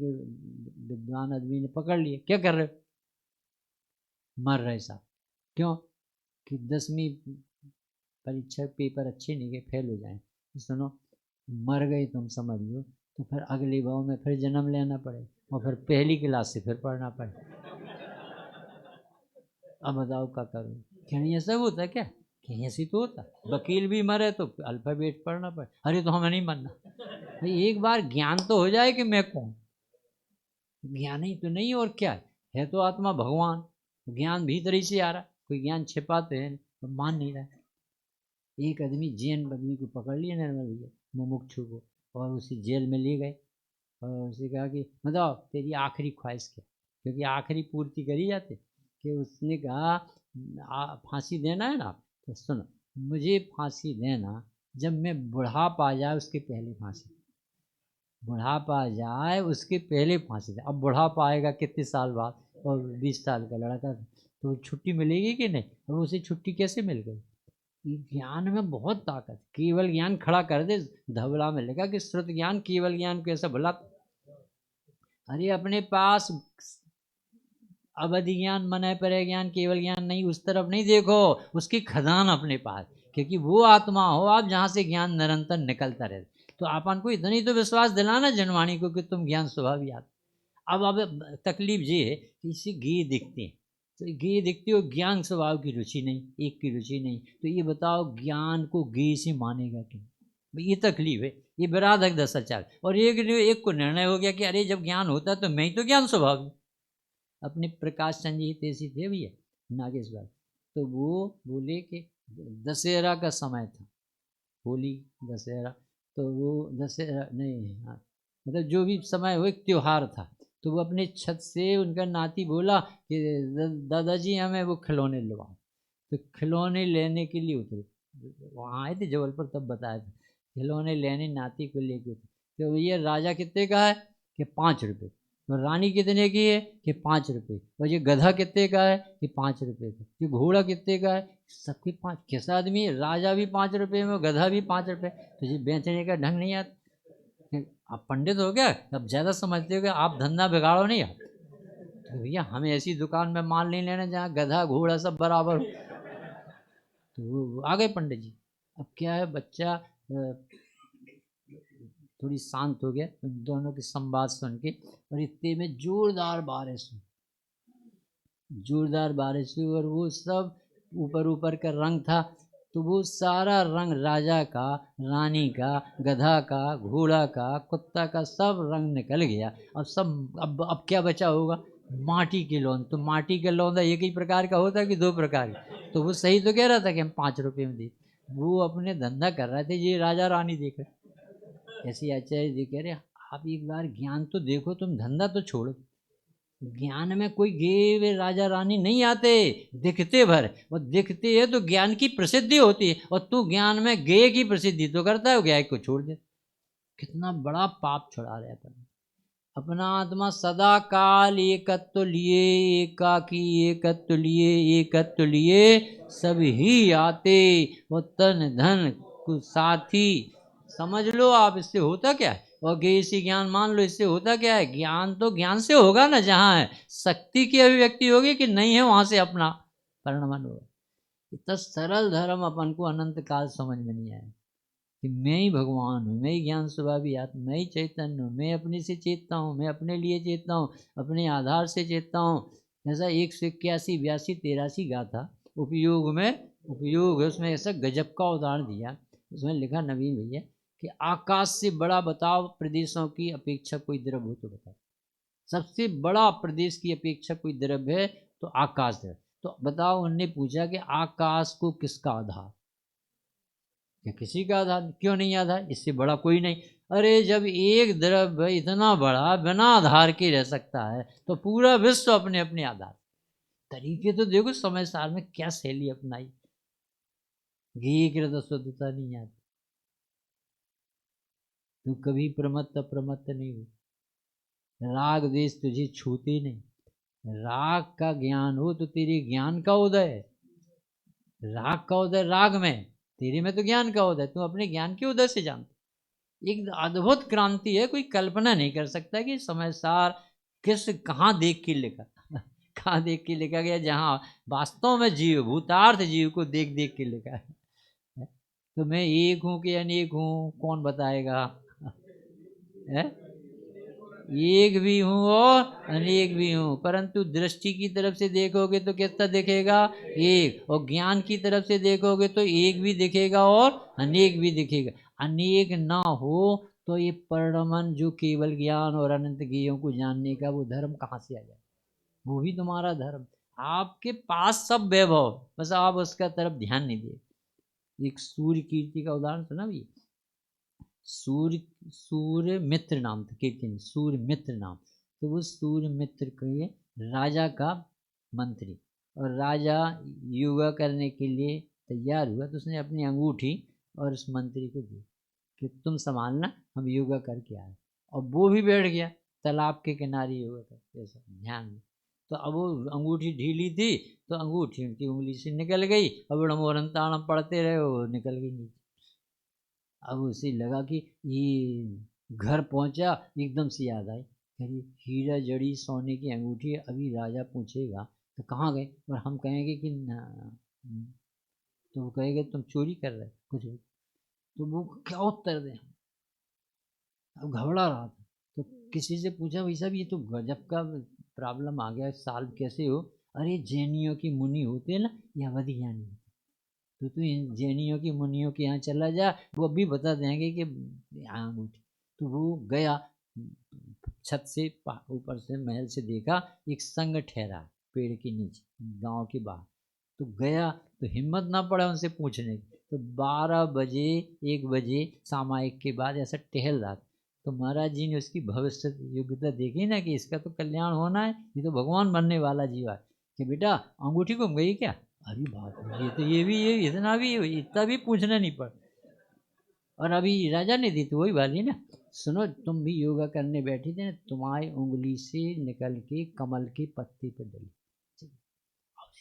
विद्वान आदमी ने पकड़ लिया, क्या कर रहे हो, मर रहे साहब। क्यों? कि 10वीं परीक्षा पेपर अच्छे नहीं गए, फेल हो जाए। तो सुनो, मर गए तुम समझ लो, तो फिर अगले भाव में फिर जन्म लेना पड़े और फिर पहली क्लास से फिर पढ़ना पड़े। अब बताओ क्या करूँ, क्या नहीं ऐसा होता क्या, कहीं ऐसी तो होता, वकील भी मरे तो अल्फाबेट पढ़ना पड़े। अरे तो हमें नहीं बनना भाई, एक बार ज्ञान तो हो जाए कि मैं कौन, ज्ञान ही तो नहीं और क्या है तो आत्मा भगवान, ज्ञान भीतर ही से आ रहा, कोई ज्ञान छिपाते हैं तो मान नहीं रहा। एक आदमी जैन आदमी को पकड़ लिया निर्मल भैया, मुमुक्षु को, और उसे जेल में ले गए और उसे कहा कि बताओ तेरी आखिरी ख्वाहिश क्या, क्योंकि आखिरी पूर्ति करी जाती। कि उसने कहा फांसी देना है ना, तो सुनो, मुझे फांसी देना जब मैं बुढ़ापा आ जाए उसके पहले फांसी, बुढ़ापा आ जाए उसके पहले फांसी दे। अब बुढ़ापा आएगा कितने साल बाद, और 20 साल का लड़का था, तो छुट्टी मिलेगी कि नहीं, और उसे छुट्टी कैसे मिल गई। ज्ञान में बहुत ताकत, केवल ज्ञान खड़ा कर दे। धवला में लिखा कि श्रुत ज्ञान केवल ज्ञान कैसा भला। अरे अपने पास अवधि ज्ञान, मन पर ज्ञान, केवल ज्ञान नहीं, उस तरफ नहीं देखो, उसकी खदान अपने पास, क्योंकि वो आत्मा हो आप जहाँ से ज्ञान निरंतर निकलता रहे। तो अपन को इतनी तो विश्वास दिलाना जनवाणी को कि तुम ज्ञान स्वभाव याद। अब तकलीफ ये है कि इसे गे दिखते हैं, तो गे दिखती हो, ज्ञान स्वभाव की रुचि नहीं, एक की रुचि नहीं, तो ये बताओ ज्ञान को गे से मानेगा क्यों। ये तकलीफ है, ये विराधक दशा चल। और एक को निर्णय हो गया कि अरे जब ज्ञान होता है तो मैं ही तो ज्ञान स्वभाव हूँ। अपने प्रकाश चंद जी तेजी थे भैया नागेश्वर, तो वो बोले कि दशहरा का समय था, होली दशहरा, तो वो दशहरा नहीं, हाँ मतलब जो भी समय हो एक त्यौहार था, तो वो अपने छत से उनका नाती बोला कि दादाजी हमें वो खिलौने लवाओ। तो खिलौने लेने के लिए उतरे, वहाँ आए थे जबलपुर तब बताया था, खिलौने लेने नाती को लेके उतरे। तो ये राजा कितने का है कि 5 रुपये, तो रानी कितने की है कि 5 रुपये, और ये गधा कितने का है कि 5 रुपये का, ये घोड़ा कितने का है, सबके 5। कैसा आदमी है, राजा भी 5 रुपये में, गधा भी 5 रुपये, तो ये बेचने का ढंग नहीं आता। आप पंडित हो गया, अब ज़्यादा समझते हो कि आप धंधा बिगाड़ो नहीं आप, तो भैया हमें ऐसी दुकान में माल नहीं लेना जहाँ गधा घोड़ा सब बराबर हो। तो वो आ गए पंडित जी। अब क्या है, बच्चा थोड़ी शांत हो गया दोनों की संवाद सुन के, और इतने में जोरदार बारिश हुई, जोरदार बारिश हुई, और वो सब ऊपर ऊपर का रंग था, तो वो सारा रंग राजा का, रानी का, गधा का, घोड़ा का, कुत्ता का, सब रंग निकल गया। अब सब अब क्या बचा होगा, माटी के लौंद। तो माटी का लौंदा एक ही प्रकार का होता है कि 2 प्रकार का, तो वो सही तो कह रहा था कि हम 5 रुपये में दे, वो अपने धंधा कर रहे थे, ये राजा रानी देख रहे। ऐसे आचार्य जी कह रहे आप एक बार ज्ञान तो देखो, तुम धंधा तो छोड़ो। ज्ञान में कोई गे राजा रानी नहीं आते, दिखते भर, और दिखते है तो ज्ञान की प्रसिद्धि होती है, और तू ज्ञान में गे की प्रसिद्धि तो करता है, ज्ञान को छोड़ दे। कितना बड़ा पाप छुड़ा रहा था। अपना आत्मा सदा काल एकत्व लिए, एकाकी एकत्व लिए, एकत्व लिए सब ही आते, वो तन धन कुछ साथी। समझ लो आप, इससे होता क्या है, और इसी ज्ञान मान लो, इससे होता क्या है, ज्ञान तो ज्ञान से होगा ना, जहाँ है शक्ति की अभिव्यक्ति होगी कि नहीं है वहां से अपना परिणमन होगा। इतना सरल धर्म अपन को अनंत काल समझ में नहीं आया कि मैं ही भगवान हूँ, मैं ही ज्ञान स्वभावी आत्मा, मैं ही चैतन्य हूँ, मैं अपने से चेतता हूँ, मैं अपने लिए चेतता हूँ, अपने आधार से चेतता हूँ। ऐसा 181, 82, 83 गाथा उपयोग में, उपयोग है उसमें, ऐसा गजब का उदाहरण दिया। उसमें लिखा नवीन भैया कि आकाश से बड़ा बताओ प्रदेशों की अपेक्षा कोई द्रव्य हो तो बताओ। सबसे बड़ा प्रदेश की अपेक्षा कोई द्रव्य है तो आकाश है। तो बताओ, उनने पूछा कि आकाश को किसका आधार, या किसी का आधार क्यों नहीं, आधार इससे बड़ा कोई नहीं। अरे जब एक द्रव्य इतना बड़ा बिना आधार के रह सकता है, तो पूरा विश्व अपने अपने आधार। तरीके तो देखो समय सार में क्या शैली अपनाई, घी की तो शुद्धता नहीं आती। तू कभी प्रमत्त अप्रमत्त नहीं हो, राग देश तुझे छूते नहीं। राग का ज्ञान हो तो तेरे ज्ञान का उदय है, राग का उदय राग में, तेरे में तो ज्ञान का उदय, तू अपने ज्ञान के उदय से जानता। एक अद्भुत क्रांति है, कोई कल्पना नहीं कर सकता कि समय सार किस कहाँ देख के लिखा कहाँ देख के लिखा गया, जहाँ वास्तव में जीव, भूतार्थ जीव को देख देख के लिखा है। तो मैं एक हूँ कि अनेक हूँ, कौन बताएगा है? एक भी हूँ और अनेक भी हूँ, परंतु दृष्टि की तरफ से देखोगे तो कितना दिखेगा, एक, और ज्ञान की तरफ से देखोगे तो एक भी दिखेगा और अनेक भी दिखेगा। अनेक ना हो तो ये परिणमन जो केवल ज्ञान और अनंत ज्ञेयों को जानने का वो धर्म कहाँ से आ जाए, वो भी तुम्हारा धर्म। आपके पास सब वैभव, बस आप उसका तरफ ध्यान नहीं दे। एक सूर्य कीर्ति का उदाहरण सुना भी, सूर्य, सूर्य मित्र नाम था कीर्ति, सूर्य मित्र नाम। तो वो सूर्य मित्र के राजा का मंत्री, और राजा योगा करने के लिए तैयार हुआ, तो उसने अपनी अंगूठी और उस मंत्री को दी कि तुम संभालना, हम योगा करके आए। और वो भी बैठ गया तालाब के किनारे योगा कर, ऐसा ध्यान में। तो अब वो अंगूठी ढीली थी तो अंगूठी उनकी उंगली से निकल गई, अब मोरन ताड़म पढ़ते रहे, वो निकल गई नीचे। अब उसे लगा कि ये घर पहुंचा, एकदम से याद आई, अरे हीरा जड़ी सोने की अंगूठी, अभी राजा पूछेगा तो कहाँ गए, और हम कहेंगे कि तो वो कहेगा तुम चोरी कर रहे कुछ, तो वो क्या उत्तर दें। अब घबरा रहा था, तो किसी से पूछा, भाई साहब ये तो गजब का प्रॉब्लम आ गया, सॉल्व कैसे हो। अरे जैनियों की मुनि होते हैं ना, ये अवधि ज्ञानी होते, तो तू इन जैनियों की मुनियों के यहाँ चला जा, वो अभी बता देंगे कि यहाँ अंगूठी। तो वो गया, छत से ऊपर से महल से देखा, एक संग ठहरा पेड़ के नीचे गांव के बाहर, तो गया, तो हिम्मत ना पड़ा उनसे पूछने की, तो 12 बजे 1 बजे सामायिक के बाद ऐसा टहल रहा था, तो महाराज जी ने उसकी भविष्य योग्यता देखी ना कि इसका तो कल्याण होना है, ये तो भगवान बनने वाला जीवा है, कि बेटा अंगूठी गुम गई क्या, अरे बाप रे, ये तो ये भी, ये इतना भी, इतना भी पूछना नहीं पड़ा। और अभी राजा ने दी तो वही वाली ना, सुनो तुम भी योगा करने बैठी थे ना, तुम्हारी उंगली से निकल के कमल के पत्ते पर डली,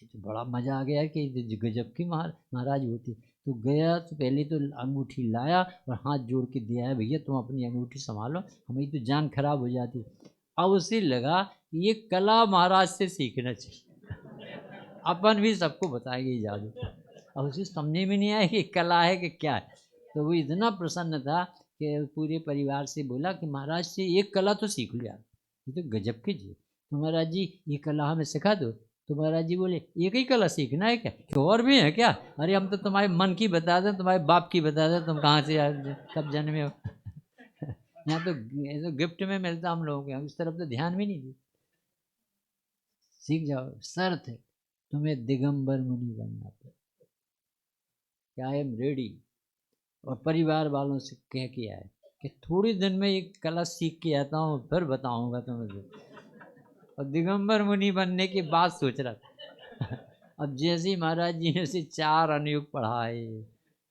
तो बड़ा मजा आ गया कि गजब की महाराज होती। तो गया तो पहले तो अंगूठी लाया और हाथ जोड़ के दिया है, भैया तुम अपनी अंगूठी संभालो, हमारी तो जान खराब हो जाती। अब उसे लगा ये कला महाराज से सीखना चाहिए, अपन भी सबको बताएंगे ये जादू। अब उसे समझे में नहीं आया कि कला है कि क्या है, तो वो इतना प्रसन्न था कि पूरे परिवार से बोला कि महाराज से एक कला तो सीख लिया, ये तो गजब की जी, तो महाराज जी ये कला हमें सिखा दो। तो महाराज जी बोले एक ही कला सीखना है क्या, कि और भी है क्या, अरे हम तो तुम्हारे मन की बता दें, तुम्हारे बाप की बता दें, तुम कहाँ से कब जन्मे हो। यहाँ तो ऐसे गिफ्ट में मिलता हम लोगों को, इस तरफ तो ध्यान भी नहीं दी। सीख जाओ, शर्त है तुम्हें दिगंबर मुनि बनना पड़ेगा, आई एम रेडी। और परिवार वालों से कह के आए कि थोड़ी दिन में एक कला सीख के आता हूँ, फिर बताऊंगा तुम्हें। और दिगंबर मुनि बनने की बात सोच रहा था। अब जैसे ही महाराज जी ने उसे 4 अनुयोग पढ़ाए,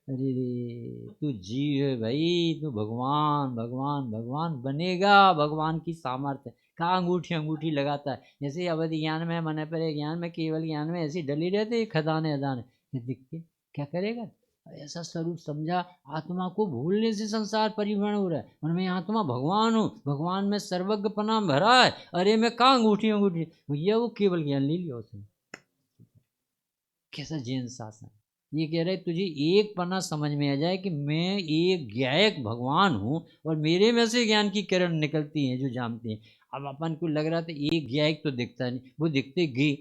अरे रे तू जीव है भाई, तू भगवान भगवान भगवान बनेगा, भगवान की सामर्थ्य, कहाँ अंगूठी अंगूठी लगाता है, जैसे अवधि ज्ञान में, मन पर ज्ञान में, केवल ज्ञान में ऐसी डली रहते खदाने अदाने दिखते, क्या करेगा। ऐसा स्वरूप समझा, आत्मा को भूलने से संसार परिभ्रमण हो रहा है, और मैं आत्मा भगवान हूँ, भगवान में सर्वज्ञ पना भरा है, अरे मैं कहाँ अंगूठी अंगूठी, भैया वो केवल ज्ञान ले लिया उसने। कैसा जैन शासन, ये कह रहे तुझे एक पन्ना समझ में आ जाए कि मैं एक ज्ञायक भगवान हूँ, और मेरे में से ज्ञान की किरण निकलती हैं जो जानते हैं। अब अपन को लग रहा था एक ज्ञायक तो दिखता नहीं, वो दिखते गे,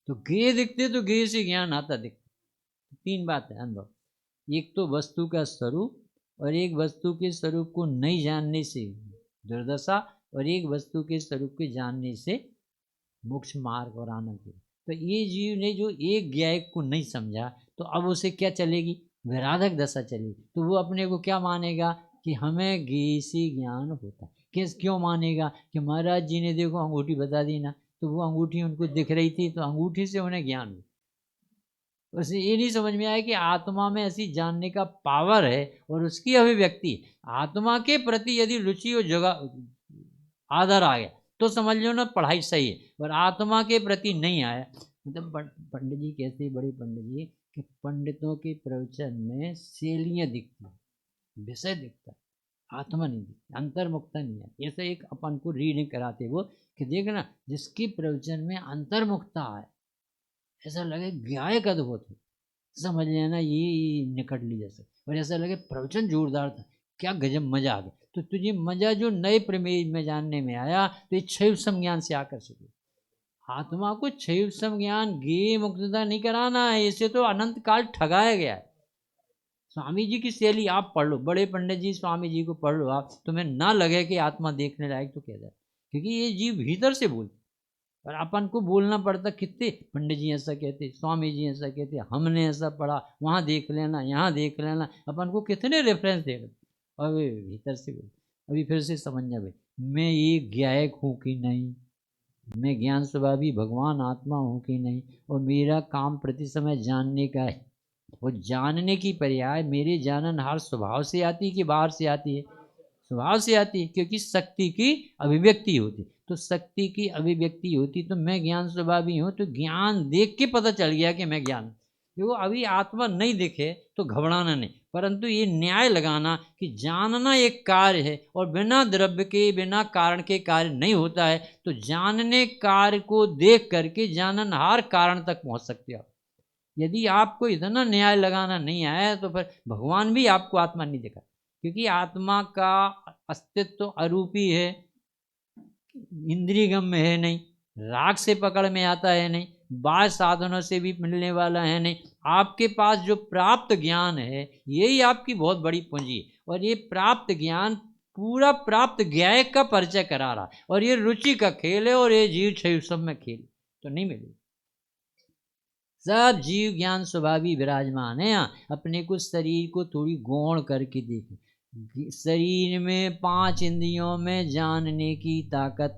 तो गे दिखते, तो गे से ज्ञान आता दिखता। 3 बात है अनुभव, एक तो वस्तु का स्वरूप, और एक वस्तु के स्वरूप को नहीं जानने से दुर्दशा, और एक वस्तु के स्वरूप के जानने से मोक्ष मार्ग और आनंद। तो ये जीव ने जो एक ज्ञायक को नहीं समझा, तो अब उसे क्या चलेगी, विराधक दशा चलेगी, तो वो अपने को क्या मानेगा कि हमें ज्ञेय से ज्ञान होता है। किस क्यों मानेगा कि महाराज जी ने देखो अंगूठी बता दी ना, तो वो अंगूठी उनको दिख रही थी, तो अंगूठी से उन्हें ज्ञान हुआ। उसे ये नहीं समझ में आया कि आत्मा में ऐसी जानने का पावर है और उसकी अभिव्यक्ति, आत्मा के प्रति यदि रुचि और जगह आदर आ गया तो समझ लो ना पढ़ाई सही है, और आत्मा के प्रति नहीं आया, मतलब पंडित जी कहते हैं, बड़े पंडित जी, कि पंडितों के प्रवचन में शैलियाँ दिखती हैं, विषय दिखता है, आत्मा नहीं दिखती, अंतर्मुखता नहीं है। ऐसे एक अपन को रीडिंग कराते वो कि देखना जिसके प्रवचन में अंतर्मुखता है, ऐसा लगे गायक अद्भुत है, समझ लेना ये निकट ली जैसे, और ऐसा लगे प्रवचन जोरदार था, क्या गजब मजा आ गया। तो तुझे मजा जो नए प्रमेय में जानने में आया, तो ये क्षय ज्ञान से आकर्षित हुआ। आत्मा को क्षय ज्ञान गे मुक्तता नहीं कराना है, इसे तो अनंत काल ठगाया गया है। स्वामी जी की शैली आप पढ़ लो, बड़े पंडित जी स्वामी जी को पढ़ लो आप, तुम्हें ना लगे कि आत्मा देखने लायक तो कह जाए, क्योंकि ये जीव भीतर से बोलते, और अपन को बोलना पड़ता, कितने पंडित जी ऐसा कहते, स्वामी जी ऐसा कहते, हमने ऐसा पढ़ा, वहाँ देख लेना, यहाँ देख लेना, अपन को कितने रेफरेंस दे रहे, और वे भीतर से बोल। अभी फिर से समझना भाई, मैं ये ज्ञायक हूँ कि नहीं, मैं ज्ञान स्वभावी भगवान आत्मा हूँ कि नहीं, और मेरा काम प्रति समय जानने का है। वो जानने की पर्याय मेरे जाननहार स्वभाव से आती है कि बाहर से आती है, स्वभाव से आती है, क्योंकि शक्ति की अभिव्यक्ति होती, तो शक्ति की अभिव्यक्ति होती। तो मैं ज्ञान स्वभावी हूँ, तो ज्ञान देख के पता चल गया कि मैं ज्ञान। देखो अभी आत्मा नहीं दिखे तो घबराना नहीं, परंतु ये न्याय लगाना कि जानना एक कार्य है और बिना द्रव्य के बिना कारण के कार्य नहीं होता है। तो जानने कार्य को देख करके जाननहार कारण तक पहुंच सकते हो। यदि आपको इतना न्याय लगाना नहीं आया तो फिर भगवान भी आपको आत्मा नहीं दिखा, क्योंकि आत्मा का अस्तित्व अरूपी है, इंद्रियगम में है नहीं, राग से पकड़ में आता है नहीं, बाह्य साधनों से भी मिलने वाला है नहीं। आपके पास जो प्राप्त ज्ञान है यही आपकी बहुत बड़ी पूंजी है। और ये प्राप्त ज्ञान पूरा प्राप्त ज्ञाय का परिचय करा रहा है, और ये रुचि का खेल है, और ये जीव क्षय सब में खेल तो नहीं मिलेगा। सब जीव ज्ञान स्वभावी विराजमान है। यहाँ अपने को शरीर को थोड़ी गौण करके देखें। शरीर में 5 इंद्रियों में जानने की ताकत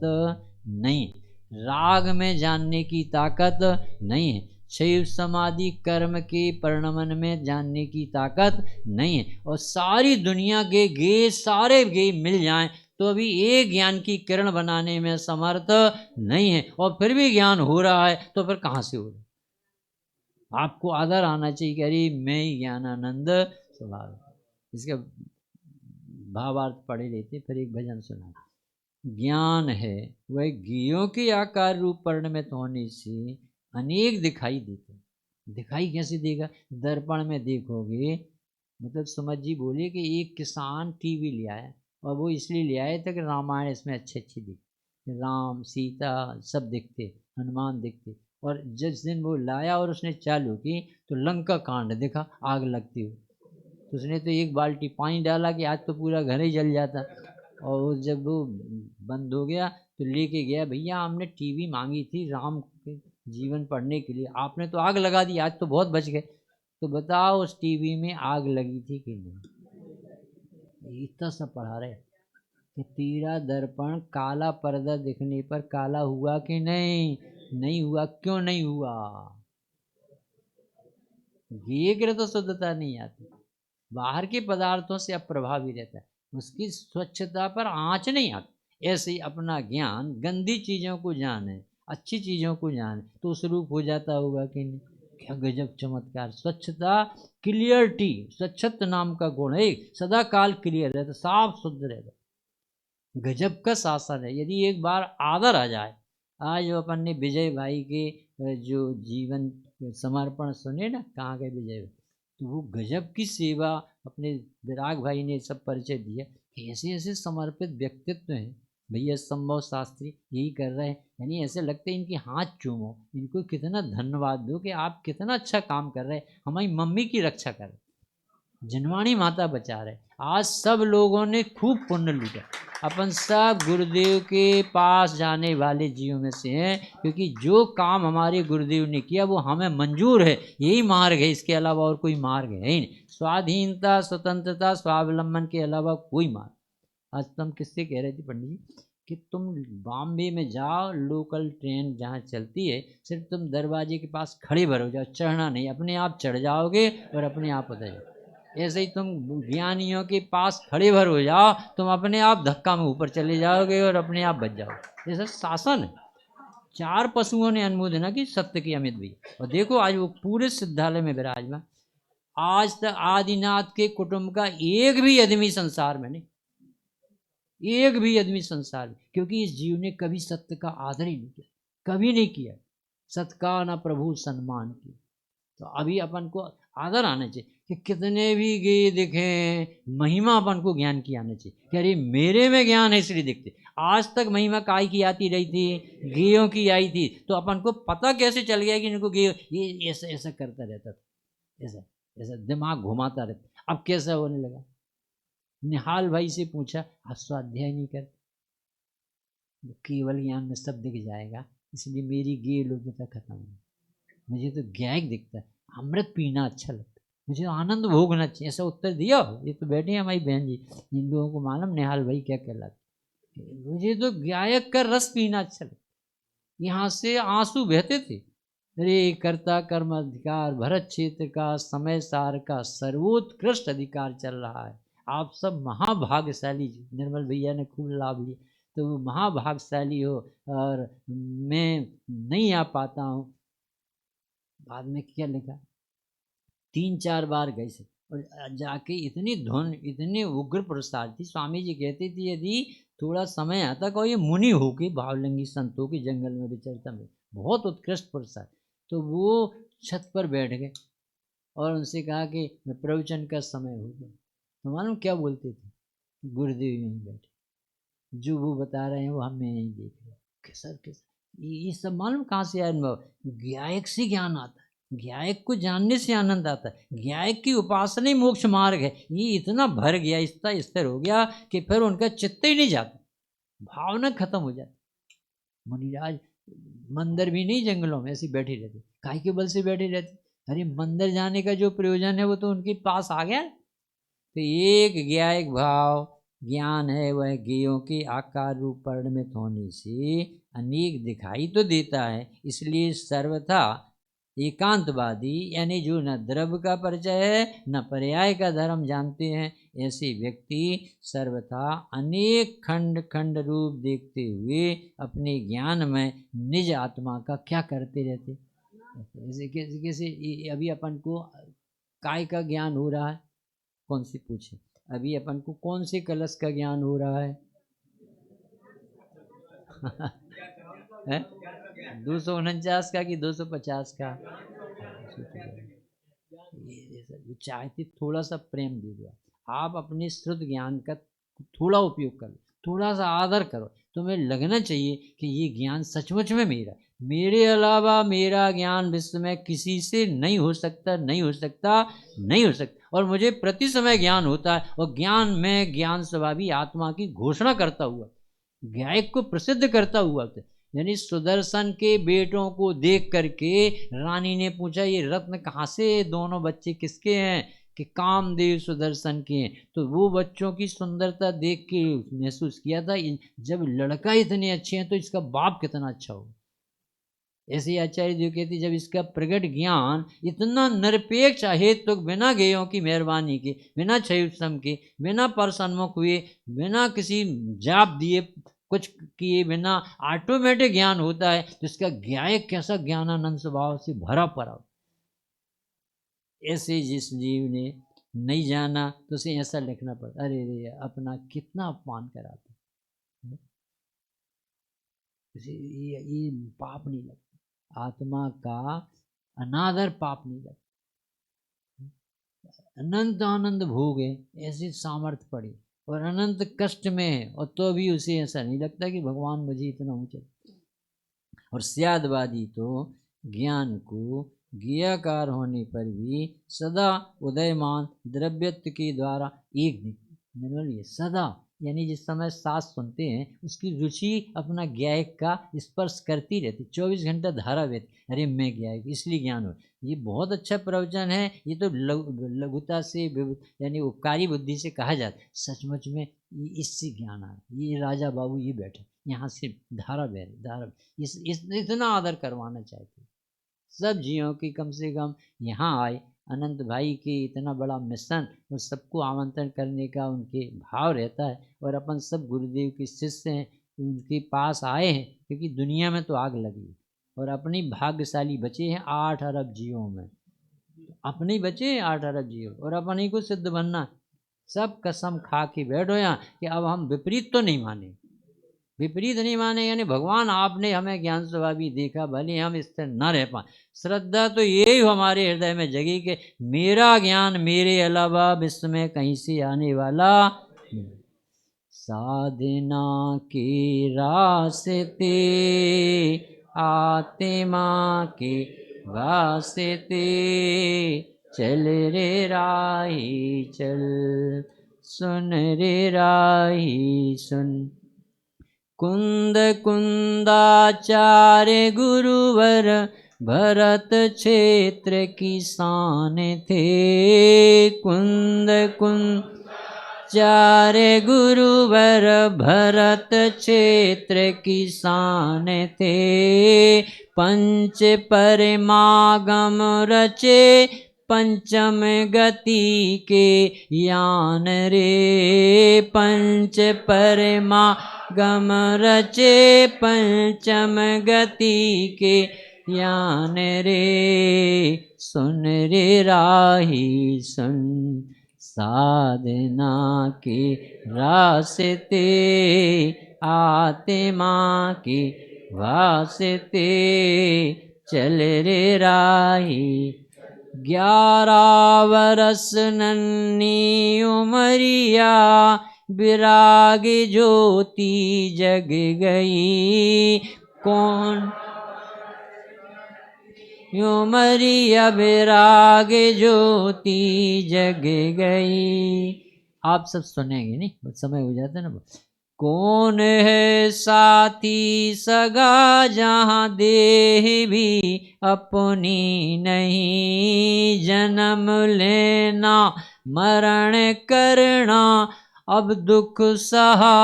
नहीं, राग में जानने की ताकत नहीं है, शैव समाधि कर्म के परिणमन में जानने की ताकत नहीं है। और सारी दुनिया के गे सारे गे मिल जाएं तो अभी एक ज्ञान की किरण बनाने में समर्थ नहीं है, और फिर भी ज्ञान हो रहा है तो फिर कहाँ से हो रहा है? आपको आदर आना चाहिए कि अरे मैं ही ज्ञानानंद स्वभाव। इसका भावार्थ पढ़े लेते, फिर एक भजन सुना। ज्ञान है वह घियों के आकार रूप परिणमित होने से अनेक दिखाई देते। दिखाई कैसे देगा? दर्पण में देखोगे। मतलब सुमत जी बोले कि एक किसान टीवी ले आया, और वो इसलिए ले आया था कि रामायण इसमें अच्छे अच्छे दिखते, राम सीता सब दिखते, हनुमान दिखते। और जिस दिन वो लाया और उसने चालू की तो लंका कांड दिखा, आग लगती हुई। तो उसने तो एक बाल्टी पानी डाला कि आज तो पूरा घर ही जल जाता। और जब वो बंद हो गया तो लेके गया, भैया हमने टीवी मांगी थी राम के जीवन पढ़ने के लिए, आपने तो आग लगा दी, आज तो बहुत बच गए। तो बताओ उस टीवी में आग लगी थी कि नहीं? इतना सब पढ़ा रहे कि तेरा दर्पण काला पर्दा दिखने पर काला हुआ कि नहीं? नहीं हुआ। क्यों नहीं हुआ? ये तो शुद्धता नहीं आती, बाहर के पदार्थों से अप्रभावी रहता है, उसकी स्वच्छता पर आंच नहीं आती। ऐसे ही अपना ज्ञान गंदी चीजों को जाने, अच्छी चीजों को जाने तो उस रूप हो जाता होगा कि नहीं? क्या गजब चमत्कार! स्वच्छता, क्लियरिटी, स्वच्छता नाम का गुण है, सदा काल क्लियर रहता, साफ शुद्ध रहता, गजब का शासन है। यदि एक बार आदर आ जाए, आज अपन ने विजय भाई के जो जीवन समर्पण सुने ना, कहाँ गए विजय भाई, तो वो गजब की सेवा अपने विराग भाई ने सब परिचय दिया। ऐसे ऐसे समर्पित व्यक्तित्व हैं भैया। संभव शास्त्री यही कर रहे हैं, यानी ऐसे लगते हैं इनके हाथ चूमो, इनको कितना धन्यवाद दो कि आप कितना अच्छा काम कर रहे हैं, हमारी मम्मी की रक्षा कर रहे, जनवाणी माता बचा रहे। आज सब लोगों ने खूब पुण्य लूटा, अपन सब गुरुदेव के पास जाने वाले जीवों में से हैं, क्योंकि जो काम हमारे गुरुदेव ने किया वो हमें मंजूर है, यही मार्ग है, इसके अलावा और कोई मार्ग है ही नहीं। स्वाधीनता, स्वतंत्रता, स्वावलंबन के अलावा कोई मार्ग। आज तुम किससे कह रहे थे पंडित जी कि तुम बॉम्बे में जाओ, लोकल ट्रेन जहाँ चलती है, सिर्फ तुम दरवाजे के पास खड़े भर हो जाओ, चढ़ना नहीं, अपने आप चढ़ जाओगे और अपने आप उतर जाओ। ऐसे ही तुम ज्ञानियों के पास खड़े भर हो जाओ, तुम अपने आप धक्का में ऊपर चले जाओगे और अपने आप बच जाओ। ये सब शासन है। 4 पशुओं ने अनुमोदना की सत्य की अमित भी, और देखो आज वो पूरे सिद्धालय में विराजमान। आज तक आदिनाथ के कुटुंब का एक भी आदमी संसार में नहीं, एक भी आदमी संसार में, क्योंकि इस जीव ने कभी सत्य का आदर ही नहीं किया, कभी नहीं किया। सत्य का न प्रभु सम्मान किया। तो अभी अपन को आदर आना चाहिए कि कितने भी गे दिखे, महिमा अपन को ज्ञान की आना चाहिए कि अरे मेरे में ज्ञान है इसलिए दिखते। आज तक महिमा काय की आती रही थी? गेयों की आई थी। तो अपन को पता कैसे चल गया कि इनको गे ये ऐसा ऐसा करता रहता था, ऐसा ऐसा दिमाग घुमाता रहता। अब कैसा होने लगा? निहाल भाई से पूछा, आप स्वाध्याय नहीं करते? केवल ज्ञान में सब दिख जाएगा, इसलिए मेरी गे लोकता खत्म है। मुझे तो ज्ञायक दिखता है, अमृत पीना अच्छा लगता है, मुझे आनंद भोगना चाहिए। ऐसा उत्तर दिया। ये तो बैठे हैं हमारी बहन जी, इन लोगों को मालूम निहाल भाई क्या कहलाते। मुझे तो ज्ञायक का रस पीना अच्छा लगता। यहाँ से आंसू बहते थे। अरे कर्ता कर्म अधिकार, भरत क्षेत्र का, समय सार का सर्वोत्कृष्ट अधिकार चल रहा है। आप सब महाभाग्यशाली। निर्मल भैया ने खूब लाभ लिया। तो वो महाभागशाली हो और मैं नहीं आ पाता हूँ। बाद में क्या लिखा, 3-4 बार गए से और जाके इतनी धुन, इतनी उग्र प्रसाद थी। स्वामी जी कहते थे यदि थोड़ा समय आता को ये मुनि हो के भावलंगी संतों के जंगल में विचरता में, बहुत उत्कृष्ट प्रसाद। तो वो छत पर बैठ गए और उनसे कहा कि प्रवचन का समय हो गया। तो मालूम क्या बोलते थे, गुरुदेव यहीं बैठे, जो वो बता रहे हैं वो हमें यहीं देख रहे हैं। कैसा ये सब मालूम कहाँ से अनुभव, ज्ञायक से ज्ञान आता है, ज्ञायक को जानने से आनंद आता है। ज्ञायक की उपासना ही मोक्ष मार्ग है। ये इतना भर गया, इतना स्थिर हो गया कि फिर उनका चित्त ही नहीं जाता, भावना खत्म हो जाती। मुनिराज मंदिर भी नहीं, जंगलों में ऐसे बैठे रहते। काहे के बल से बैठे रहते, अरे मंदिर जाने का जो प्रयोजन है वो तो उनके पास आ गया। तो एक ज्ञायक भाव ज्ञान है, वह ज्ञेयों के आकार रूप परिणमित होने से अनेक दिखाई तो देता है। इसलिए सर्वथा एकांतवादी, यानी जो न द्रव्य का परिचय है न पर्याय का धर्म जानते हैं, ऐसे व्यक्ति सर्वथा अनेक खंड खंड रूप देखते हुए अपने ज्ञान में निज आत्मा का क्या करते रहते। जैसे कैसे अभी अपन को काय का ज्ञान हो रहा है, कौन सी पूछे, अभी अपन को कौन से कलश का ज्ञान हो रहा है? 249 का कि 250 का? ये चाहते थोड़ा सा प्रेम दे दो, आप अपने श्रुत ज्ञान का थोड़ा उपयोग करो, थोड़ा सा आदर करो। तुम्हें लगना चाहिए कि ये ज्ञान सचमुच में मेरा, मेरे अलावा मेरा ज्ञान विश्व में किसी से नहीं हो सकता, नहीं हो सकता, नहीं हो सकता। और मुझे प्रति समय ज्ञान होता है, और ज्ञान में ज्ञान स्वभावी आत्मा की घोषणा करता हुआ, गायक को प्रसिद्ध करता हुआ। यानी सुदर्शन के बेटों को देख करके रानी ने पूछा ये रत्न कहाँ से, दोनों बच्चे किसके हैं? कि कामदेव सुदर्शन के हैं। तो वो बच्चों की सुंदरता देख के महसूस किया था जब लड़का इतने अच्छे हैं तो इसका बाप कितना अच्छा होगा। ऐसे आचार्य जी कहती जब इसका प्रगट ज्ञान इतना निरपेक्ष अहेतुक, तो बिना गेयों की मेहरबानी के, बिना क्षयुत्सम के, बिना परसन्मुख हुए, बिना किसी जाप दिए, कुछ किए बिना ऑटोमेटिक ज्ञान होता है, तो इसका ज्ञायक कैसा ज्ञानानंद स्वभाव से भरा पड़ा। ऐसे जिस जीव ने नहीं जाना तो उसे ऐसा लिखना पड़ता, अरे रे अपना कितना अपमान कराता। ये पाप नहीं लगता, आत्मा का अनादर पाप नहीं लगता। अनंत आनंद भोग है, ऐसे सामर्थ्य पड़े और अनंत कष्ट में है, और तो भी उसे ऐसा नहीं लगता कि भगवान मुझे इतना ऊंचा। और स्यादवादी तो ज्ञान को ज्ञाकार होने पर भी सदा उदयमान द्रव्यत्व के द्वारा एक निर्मल सदा, यानी जिस समय सांस सुनते हैं उसकी रुचि अपना ज्ञायक का स्पर्श करती रहती, 24 घंटा धारा व्यक्ति, अरे मैं ज्ञायक, इसलिए ज्ञान हो। ये बहुत अच्छा प्रवचन है, ये तो लघुता से यानी उपकारी बुद्धि से कहा जाता है, सचमुच में इससे ज्ञान आ, ये राजा बाबू ये बैठे यहाँ से धारा बह रही, धारा इतना आदर करवाना चाहते सब जियों की, कम से कम यहाँ आए अनंत भाई के इतना बड़ा मिशन, और सबको आमंत्रण करने का उनके भाव रहता है। और अपन सब गुरुदेव के शिष्य हैं, उनके पास आए हैं क्योंकि दुनिया में तो आग लगी और अपनी भाग्यशाली बचे हैं 8 अरब जीवों में, अपने बचे 8 अरब जीव और अपन ही को सिद्ध बनना। सब कसम खा के बैठो यहाँ कि अब हम विपरीत तो नहीं माने, विपरीत नहीं माने, यानी भगवान आपने हमें ज्ञान स्वभावी देखा, भले हम स्थिर न रह पाए, श्रद्धा तो यही हमारे हृदय में जगी कि मेरा ज्ञान मेरे अलावा विश्व में कहीं से आने वाला। साधना के रास्ते आत्मा के वास्ते चल रे राही चल, सुन रे राही सुन। कुंद कुंदाचार्य गुरुवर भरत क्षेत्र किसान थे, कुंद कुंदाचार्य गुरुवर भरत क्षेत्र किसान थे, पंच परमागम रचे पंचम गति के यान रे, पंच परमा गम रचे पंचम गति के यान रे। सुन रे राही सुन, साधना के रास्ते आत्मा के वास्ते चल रे राही। 11 वर्ष नन्ही उमरिया, विराग ज्योति जग गई। कौन उमरिया विराग ज्योति जग गई। आप सब सुनेंगे नहीं, समय हो जाता है ना। कौन है साथी सगा जहाँ देह भी अपनी नहीं। जन्म लेना मरण करना अब दुख सहा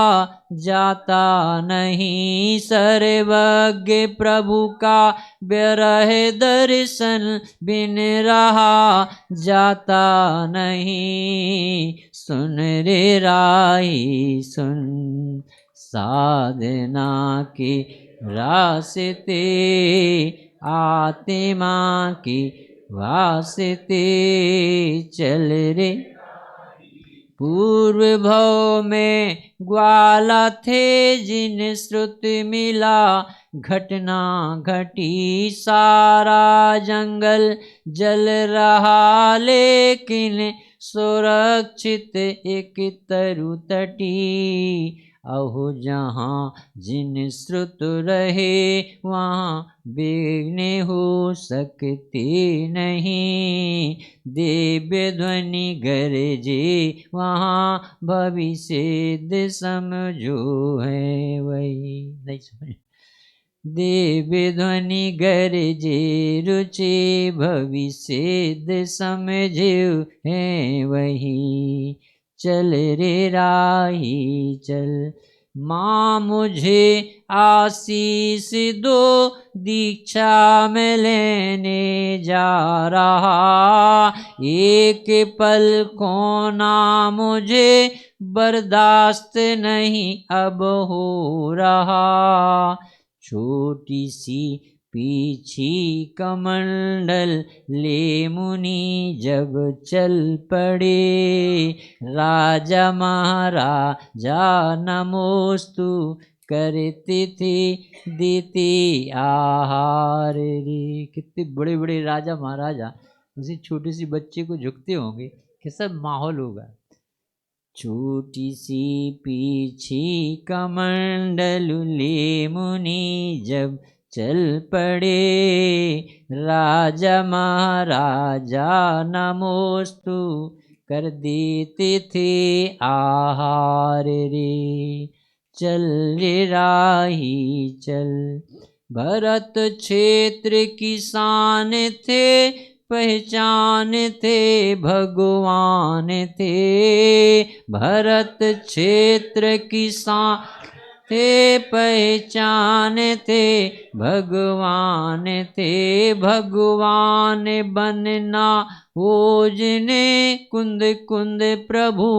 जाता नहीं। सर्वज्ञ प्रभु का विरह दर्शन बिन रहा जाता नहीं। सुन रे राही सुन, साधना के रास्ते आत्मा के वास्ते चल रे। पूर्व भव में ग्वाला थे जिन श्रुति मिला, घटना घटी सारा जंगल जल रहा। लेकिन सुरक्षित एक तरु तटी। अहो जहाँ जिन श्रुत रहे वहाँ विघ्न हो सकते नहीं। दिव्य ध्वनि गरजे वहाँ भविष्य समझो है वही। नहीं समझ। दिव्य ध्वनि गरजे रुचि भविष्य समझो है वही। चल रे राही चल। माँ मुझे आशीष दो, दीक्षा में लेने जा रहा। एक पल को ना मुझे बर्दाश्त नहीं अब हो रहा। छोटी सी पीछी कमंडल ले मुनि जब चल पड़े। राजा महाराजा नमोस्तु करते थे देते आहार रे। कितने बड़े बड़े राजा महाराजा उसी छोटी सी बच्चे को झुकते होंगे, कैसा माहौल होगा। छोटी सी पीछी कमंडल ले मुनि जब चल पड़े। राजा महाराजा नमोस्तु कर देते थे आहार रे। चल रे राही चल। भरत क्षेत्र किसान थे, पहचान थे भगवान थे। भरत क्षेत्र किसान थे, पहचान थे भगवान थे। भगवान बनना ओजने कुंद कुंद प्रभु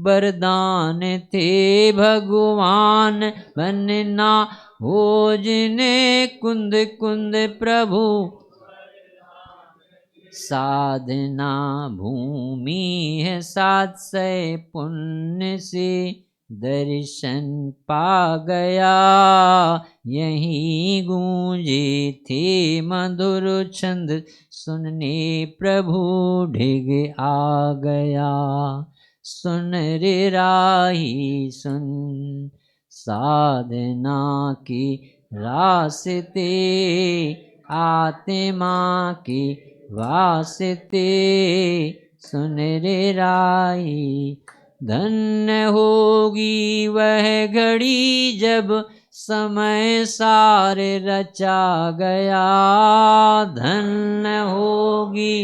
वरदान थे। भगवान बनना ओजने कुंद कुंद प्रभु। साधना भूमि है 700 पुण्य से दर्शन पा गया। यहीं गूंजे थे मधुर छंद सुनने प्रभु ढिग आ गया। सुन रे राही सुन, साधना की रास्ते आत्मा की वास्ते सुन रे राही। धन्य होगी वह घड़ी जब समय सारे रचा गया। धन्य होगी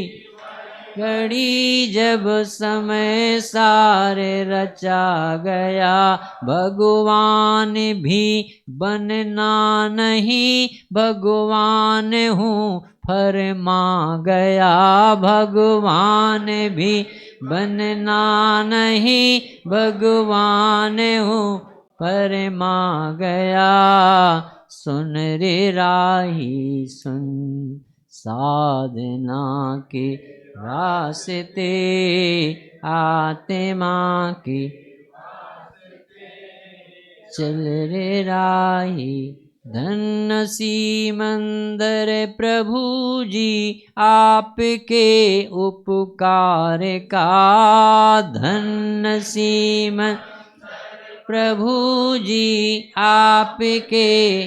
घड़ी जब समय सारे रचा गया। भगवान भी बनना नहीं भगवान हूँ फरमा गया। भगवान भी बनना नहीं भगवान हूँ परमा गया। सुन रे राही सुन, साधना के रास्ते आत्मा की चल रे राही। धन सिमंदर प्रभु जी आपके उपकार का। धन सिमंदर प्रभु जी आपके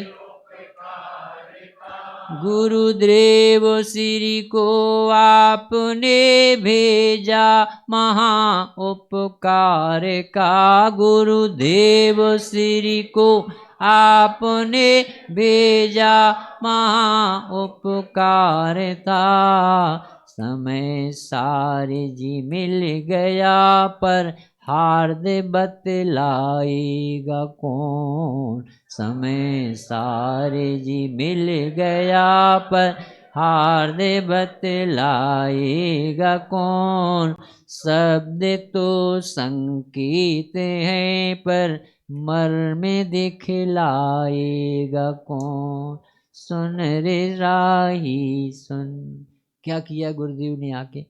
गुरुदेव श्री को आपने भेजा महा उपकार का। गुरुदेव श्री को आपने भेजा महा उपकार था। समय सारे जी मिल गया पर हार्द बतलाएगा कौन। समय सारे जी मिल गया पर हार्द बतलाएगा कौन। शब्द तो संकेत हैं पर मर्म दिखलाएगा कौन। सुन रे राही सुन। क्या किया गुरुदेव ने आके?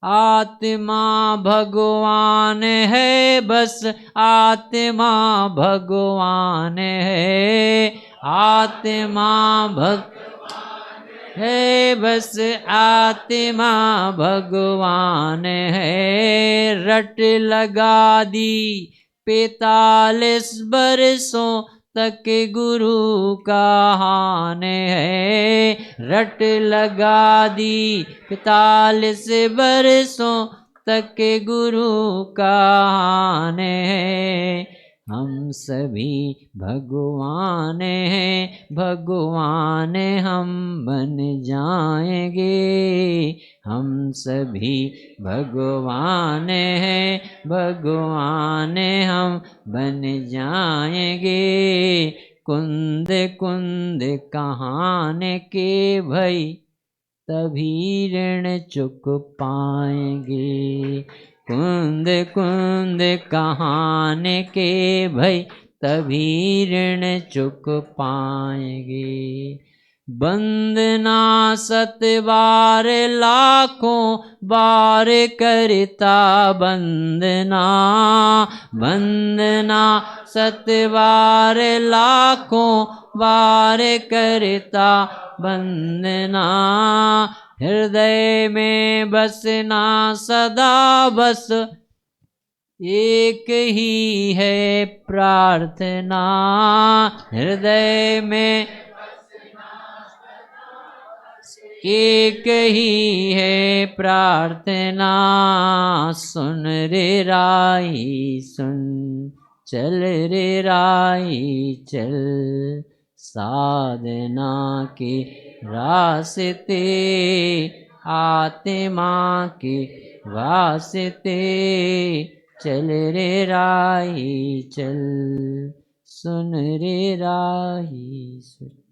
आत्मा भगवान है बस, आत्मा भगवान है। आत्मा भगवान है बस, आत्मा भगवान है। रट लगा दी 45 बरसों तक गुरु का हान है। रट लगा दी 45 बरसों तक गुरु का हान है। हम सभी भगवान हैं, भगवान हम बन जाएंगे। हम सभी भगवान हैं, भगवान हम बन जाएंगे। कुंद कुंद कहाने के भई तभी ऋण चुक पाएंगे। कुंद कुंद कहाने के भई तभी ऋण चुक पाएंगे। वंदना 7 बार लाखों बार करता वंदना। वंदना 7 बार लाखों बार करता वंदना। हृदय में बसना सदा बस एक ही है प्रार्थना। हृदय में एक ही है प्रार्थना। सुन रे राही सुन, चल रे राही चल। साधना के रास्ते आत्मा के वास्ते चल रे राही चल। सुन रे राही सुन।